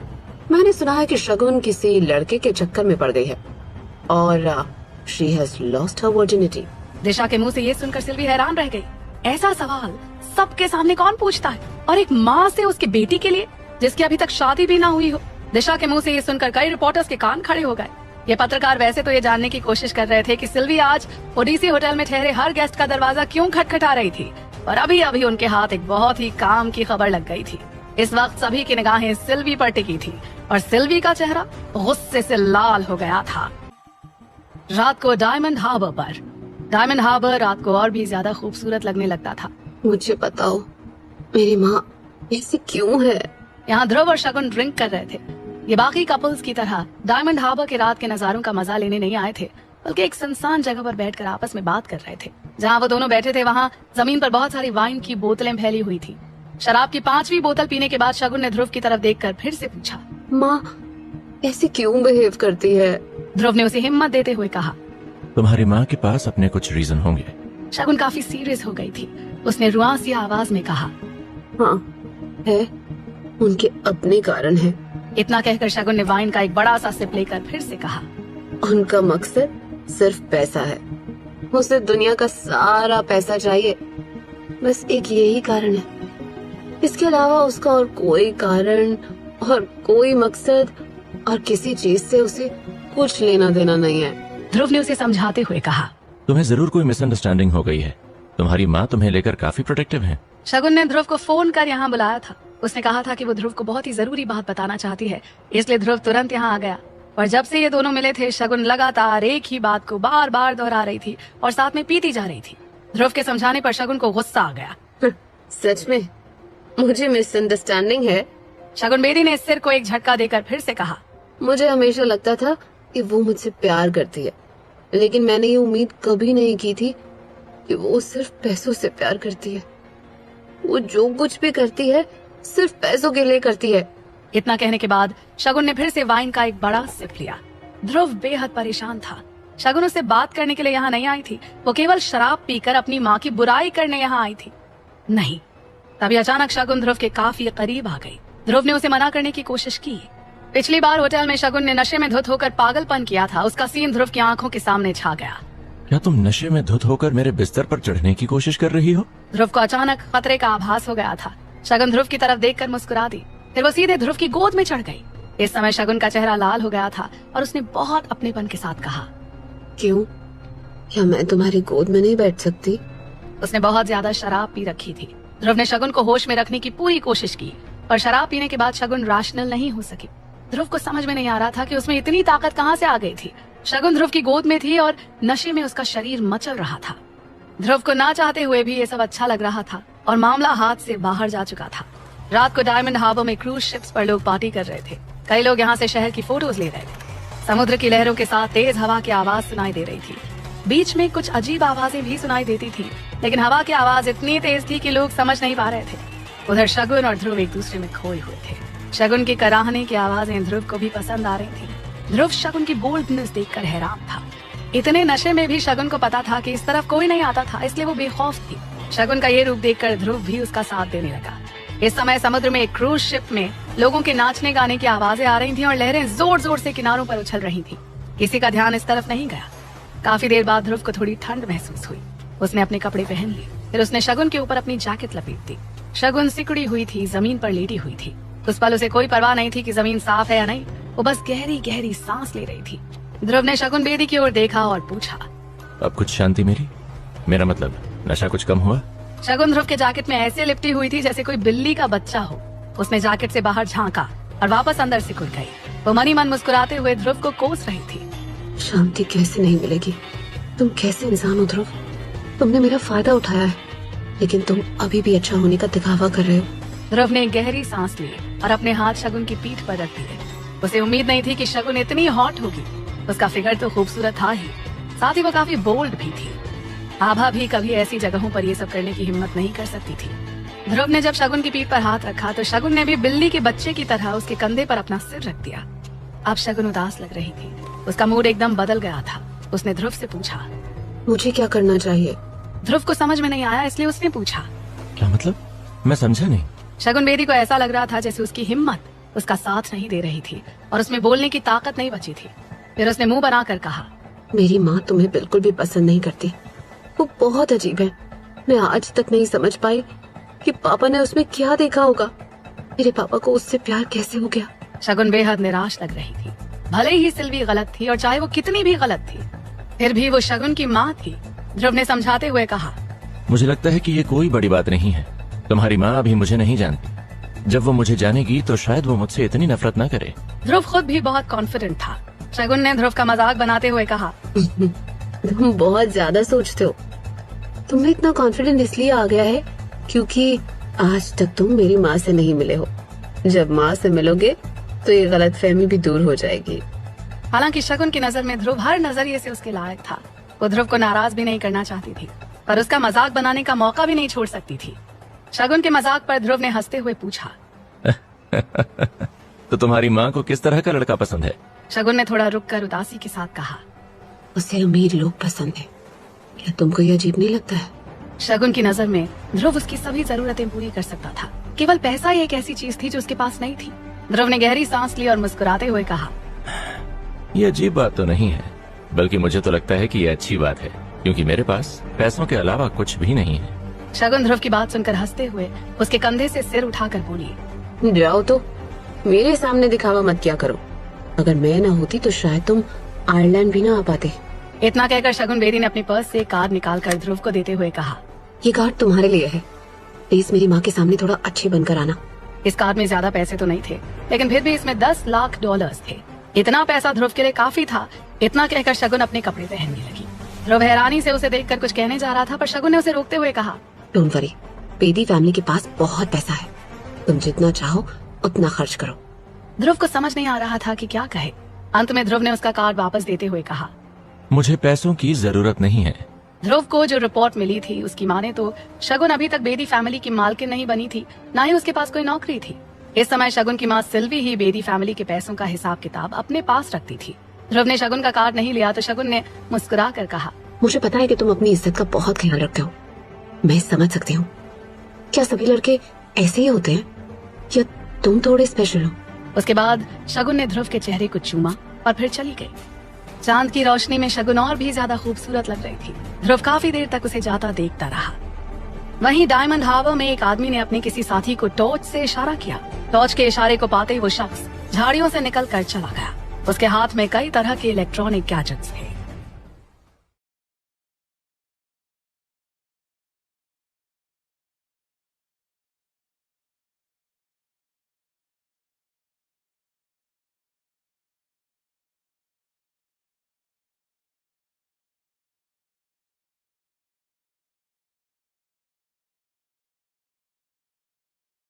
मैंने सुना है कि शगुन किसी लड़के के चक्कर में पड़ गई है और she has lost her virginity. Disha के मुंह से ये सुनकर सिल्वी हैरान रह गई। ऐसा सवाल सबके सामने कौन पूछता है, और एक माँ से उसकी बेटी के लिए जिसकी अभी तक शादी भी ना हुई हो। दिशा के मुंह से ये सुनकर कई रिपोर्टर्स के कान खड़े हो गए। ये पत्रकार वैसे तो ये जानने की कोशिश कर रहे थे कि सिल्वी आज ओडीसी होटल में ठहरे हर गेस्ट का दरवाजा क्यों खटखटा रही थी, और अभी अभी उनके हाथ एक बहुत ही काम की खबर लग गई थी। इस वक्त सभी की निगाहें सिल्वी पर टिकी थी और सिल्वी का चेहरा गुस्से से लाल हो गया था। रात को डायमंड हार्बर रात को और भी ज्यादा खूबसूरत लगने लगता था। मुझे बताओ, मेरी माँ ऐसी क्यों है? यहाँ ध्रुव और शगुन ड्रिंक कर रहे थे। ये बाकी कपल्स की तरह डायमंड हार्बर के रात के नजारों का मजा लेने नहीं आए थे, बल्कि एक सुनसान जगह पर बैठकर आपस में बात कर रहे थे। जहाँ वो दोनों बैठे थे वहाँ जमीन पर बहुत सारी वाइन की बोतलें फैली हुई थी। शराब की 5वीं बोतल पीने के बाद शगुन ने ध्रुव की तरफ देखकर फिर से पूछा, माँ ऐसे क्यों बिहेव करती है? ध्रुव ने उसे हिम्मत देते हुए कहा, तुम्हारी माँ के पास अपने कुछ रीजन होंगे। शगुन काफी सीरियस हो गई थी। उसने रुआसी आवाज में कहा, हाँ है, उनके अपने कारण है। इतना कहकर शगुन ने वाइन का एक बड़ा सा सिप लेकर फिर से कहा, उनका मकसद सिर्फ पैसा है। उसे दुनिया का सारा पैसा चाहिए, बस एक यही कारण है। इसके अलावा उसका और कोई कारण और कोई मकसद और किसी चीज से उसे कुछ लेना देना नहीं है। ध्रुव ने उसे समझाते हुए कहा, तुम्हें जरूर कोई मिसअंडरस्टैंडिंग हो गई है। तुम्हारी माँ तुम्हें लेकर काफी प्रोटेक्टिव है। शगुन ने ध्रुव को फोन कर यहाँ बुलाया था। उसने कहा था कि वो ध्रुव को बहुत ही जरूरी बात बताना चाहती है, इसलिए ध्रुव तुरंत यहाँ आ गया। और जब से ये दोनों मिले थे, शगुन लगातार एक ही बात को बार बार दोहरा रही थी और साथ में पीती जा रही थी। ध्रुव के समझाने पर शगुन को गुस्सा आ गया। सच में मुझे मिसअंडरस्टैंडिंग है। शगुन बेदी ने सिर को एक झटका देकर फिर से कहा, मुझे हमेशा लगता था कि वो मुझसे प्यार करती है, लेकिन मैंने ये उम्मीद कभी नहीं की थी कि वो सिर्फ पैसों से प्यार करती है। वो जो कुछ भी करती है सिर्फ पैसों के लिए करती है। इतना कहने के बाद शगुन ने फिर से वाइन का एक बड़ा सिप लिया। ध्रुव बेहद परेशान था। शगुन उससे बात करने के लिए यहाँ नहीं आई थी, वो केवल शराब पीकर अपनी माँ की बुराई करने यहाँ आई थी। नहीं, तभी अचानक शगुन ध्रुव के काफी करीब आ गई। ध्रुव ने उसे मना करने की कोशिश की। पिछली बार होटल में शगुन ने नशे में धुत होकर पागलपन किया था, उसका सीन ध्रुव की आंखों के सामने छा गया। क्या तुम नशे में धुत होकर मेरे बिस्तर पर चढ़ने की कोशिश कर रही हो? ध्रुव को अचानक खतरे का आभास हो गया था। शगुन ध्रुव की तरफ देखकर मुस्कुरा दी, फिर वो सीधे ध्रुव की गोद में चढ़ गई। इस समय शगुन का चेहरा लाल हो गया था और उसने बहुत अपनेपन के साथ कहा, क्यों? क्या मैं तुम्हारी गोद में नहीं बैठ सकती? उसने बहुत ज्यादा शराब पी रखी थी। ध्रुव ने शगुन को होश में रखने की पूरी कोशिश की, पर शराब पीने के बाद शगुन रैशनल नहीं हो सकी। ध्रुव को समझ में नहीं आ रहा था कि उसमें इतनी ताकत कहाँ से आ गई थी। शगुन ध्रुव की गोद में थी और नशे में उसका शरीर मचल रहा था। ध्रुव को ना चाहते हुए भी ये सब अच्छा लग रहा था और मामला हाथ से बाहर जा चुका था। रात को डायमंड हार्बर में क्रूज शिप्स पर लोग पार्टी कर रहे थे। कई लोग यहाँ से शहर की फोटोज ले रहे थे। समुद्र की लहरों के साथ तेज हवा की आवाज सुनाई दे रही थी। बीच में कुछ अजीब आवाजें भी सुनाई देती थी, लेकिन हवा की आवाज इतनी तेज थी कि लोग समझ नहीं पा रहे थे। उधर शगुन और ध्रुव एक दूसरे में खोए हुए थे। शगुन की कराहने की आवाजें ध्रुव को भी पसंद आ रही थी। ध्रुव शगुन की बोल्डनेस देखकर हैरान था। इतने नशे में भी शगुन को पता था कि इस तरफ कोई नहीं आता था, इसलिए वो बेखौफ थी। शगुन का ये रूप देखकर ध्रुव भी उसका साथ देने लगा। इस समय समुद्र में एक क्रूज शिप में लोगों के नाचने गाने की आवाजें आ रही थी और लहरें जोर जोर से किनारों पर उछल रही थी। किसी का ध्यान इस तरफ नहीं गया। काफी देर बाद ध्रुव को थोड़ी ठंड महसूस हुई। उसने अपने कपड़े पहन लिए, फिर उसने शगुन के ऊपर अपनी जैकेट लपेट दी। शगुन सिकुड़ी हुई थी, जमीन पर लेटी हुई थी। उस पल उसे कोई परवाह नहीं थी कि जमीन साफ है या नहीं, वो बस गहरी गहरी सांस ले रही थी। ध्रुव ने शगुन बेदी की ओर देखा और पूछा, अब कुछ शांति मिली? मेरा मतलब नशा कुछ कम हुआ? शगुन ध्रुव के जैकेट में ऐसे लिपटी हुई थी जैसे कोई बिल्ली का बच्चा हो। उसने जैकेट से बाहर झांका और वापस अंदर सिकुड़ गई। वो मनी मन मुस्कुराते हुए ध्रुव को कोस रही थी। शांति कैसे नहीं मिलेगी? तुम कैसे इंसान हो ध्रुव? तुमने मेरा फायदा उठाया है, लेकिन तुम अभी भी अच्छा होने का दिखावा कर रहे हो। ध्रुव ने गहरी सांस ली और अपने हाथ शगुन की पीठ पर रख दिए। उसे उम्मीद नहीं थी कि शगुन इतनी हॉट होगी। उसका फिगर तो खूबसूरत था ही, साथ ही वो काफी बोल्ड भी थी। आभा भी कभी ऐसी जगहों पर ये सब करने की हिम्मत नहीं कर सकती थी। ध्रुव ने जब शगुन की पीठ पर हाथ रखा तो शगुन ने भी बिल्ली के बच्चे की तरह उसके कंधे पर अपना सिर रख दिया। अब शगुन उदास लग रही थी। उसका मूड एकदम बदल गया था। उसने ध्रुव से पूछा, मुझे क्या करना चाहिए? ध्रुव को समझ में नहीं आया, इसलिए उसने पूछा, क्या मतलब? मैं समझा नहीं। शगुन बेदी को ऐसा लग रहा था जैसे उसकी हिम्मत उसका साथ नहीं दे रही थी और उसमें बोलने की ताकत नहीं बची थी। फिर उसने मुंह बनाकर कहा, मेरी माँ तुम्हें बिल्कुल भी पसंद नहीं करती। वो बहुत अजीब है। मैं आज तक नहीं समझ पाई कि पापा ने उसमें क्या देखा होगा। मेरे पापा को उससे प्यार कैसे हो गया? शगुन बेहद निराश लग रही थी। भले ही सिल्वी गलत थी और चाहे वो कितनी भी गलत थी, फिर भी वो शगुन की माँ थी। ध्रुव ने समझाते हुए कहा, मुझे लगता है कि ये कोई बड़ी बात नहीं है। तुम्हारी माँ अभी मुझे नहीं जानती। जब वो मुझे जानेगी तो शायद वो मुझसे इतनी नफरत ना करे। ध्रुव खुद भी बहुत कॉन्फिडेंट था। शगुन ने ध्रुव का मजाक बनाते हुए कहा, तुम बहुत ज्यादा सोचते हो। तुम्हें इतना कॉन्फिडेंट इसलिए आ गया है क्योंकि आज तक तुम मेरी माँ से नहीं मिले हो। जब माँ से मिलोगे तो ये गलतफहमी भी दूर हो जाएगी। हालांकि शगुन की नजर में ध्रुव हर नजरिए से उसके लायक था। वो ध्रुव को नाराज भी नहीं करना चाहती थी, पर उसका मजाक बनाने का मौका भी नहीं छोड़ सकती थी। शगुन के मजाक पर ध्रुव ने हंसते हुए पूछा, तो तुम्हारी माँ को किस तरह का लड़का पसंद है? शगुन ने थोड़ा रुक कर उदासी के साथ कहा, उसे अमीर लोग पसंद है। क्या तुमको ये अजीब नहीं लगता है? शगुन की नजर में ध्रुव उसकी सभी जरूरतें पूरी कर सकता था। केवल पैसा ही एक ऐसी चीज थी जो उसके पास नहीं थी। ध्रुव ने गहरी सांस ली और मुस्कुराते हुए कहा, ये अजीब बात तो नहीं है, बल्कि मुझे तो लगता है कि ये अच्छी बात है, क्योंकि मेरे पास पैसों के अलावा कुछ भी नहीं है। शगुन ध्रुव की बात सुनकर हंसते हुए उसके कंधे से सिर उठाकर बोली, जाओ तो मेरे सामने दिखावा मत किया करो। अगर मैं ना होती तो शायद तुम आयरलैंड भी ना आ पाते। इतना कहकर शगुन बेदी ने अपने पर्स से कार्ड निकालकर ध्रुव को देते हुए कहा, ये कार्ड तुम्हारे लिए है। प्लीज मेरी माँ के सामने थोड़ा अच्छे बनकर आना। इस कार्ड में ज्यादा पैसे तो नहीं थे, लेकिन फिर भी इसमें $10 लाख थे। इतना पैसा ध्रुव के लिए काफी था। इतना कहकर शगुन अपने कपड़े पहनने लगी। ध्रुव हैरानी से उसे देखकर कुछ कहने जा रहा था, पर शगुन ने उसे रोकते हुए कहा, डोंट वरी, बेदी फैमिली के पास बहुत पैसा है, तुम जितना चाहो उतना खर्च करो। ध्रुव को समझ नहीं आ रहा था कि क्या कहे। अंत में ध्रुव ने उसका कार्ड वापस देते हुए कहा, मुझे पैसों की जरूरत नहीं है। ध्रुव को जो रिपोर्ट मिली थी उसकी माने तो शगुन अभी तक बेदी फैमिली की मालकिन नहीं बनी थी, ना ही उसके पास कोई नौकरी थी। इस समय शगुन की माँ सिल्वी ही बेदी फैमिली के पैसों का हिसाब किताब अपने पास रखती थी। ध्रुव ने शगुन का कार्ड नहीं लिया तो शगुन ने मुस्कुरा कर कहा, मुझे पता है कि तुम अपनी इज्जत का बहुत ख्याल रखते हो, मैं समझ सकती हूँ। क्या सभी लड़के ऐसे ही होते हैं या तुम थोड़े स्पेशल हो? उसके बाद शगुन ने ध्रुव के चेहरे को चूमा और फिर चली गई। चांद की रोशनी में शगुन और भी ज्यादा खूबसूरत लग रही थी। ध्रुव काफी देर तक उसे जाता देखता रहा। वहीं डायमंड हार्बर में एक आदमी ने अपने किसी साथी को टॉर्च से इशारा किया। टॉर्च के इशारे को पाते ही वो शख्स झाड़ियों से निकल कर चला गया। उसके हाथ में कई तरह के इलेक्ट्रॉनिक गैजेट्स थे।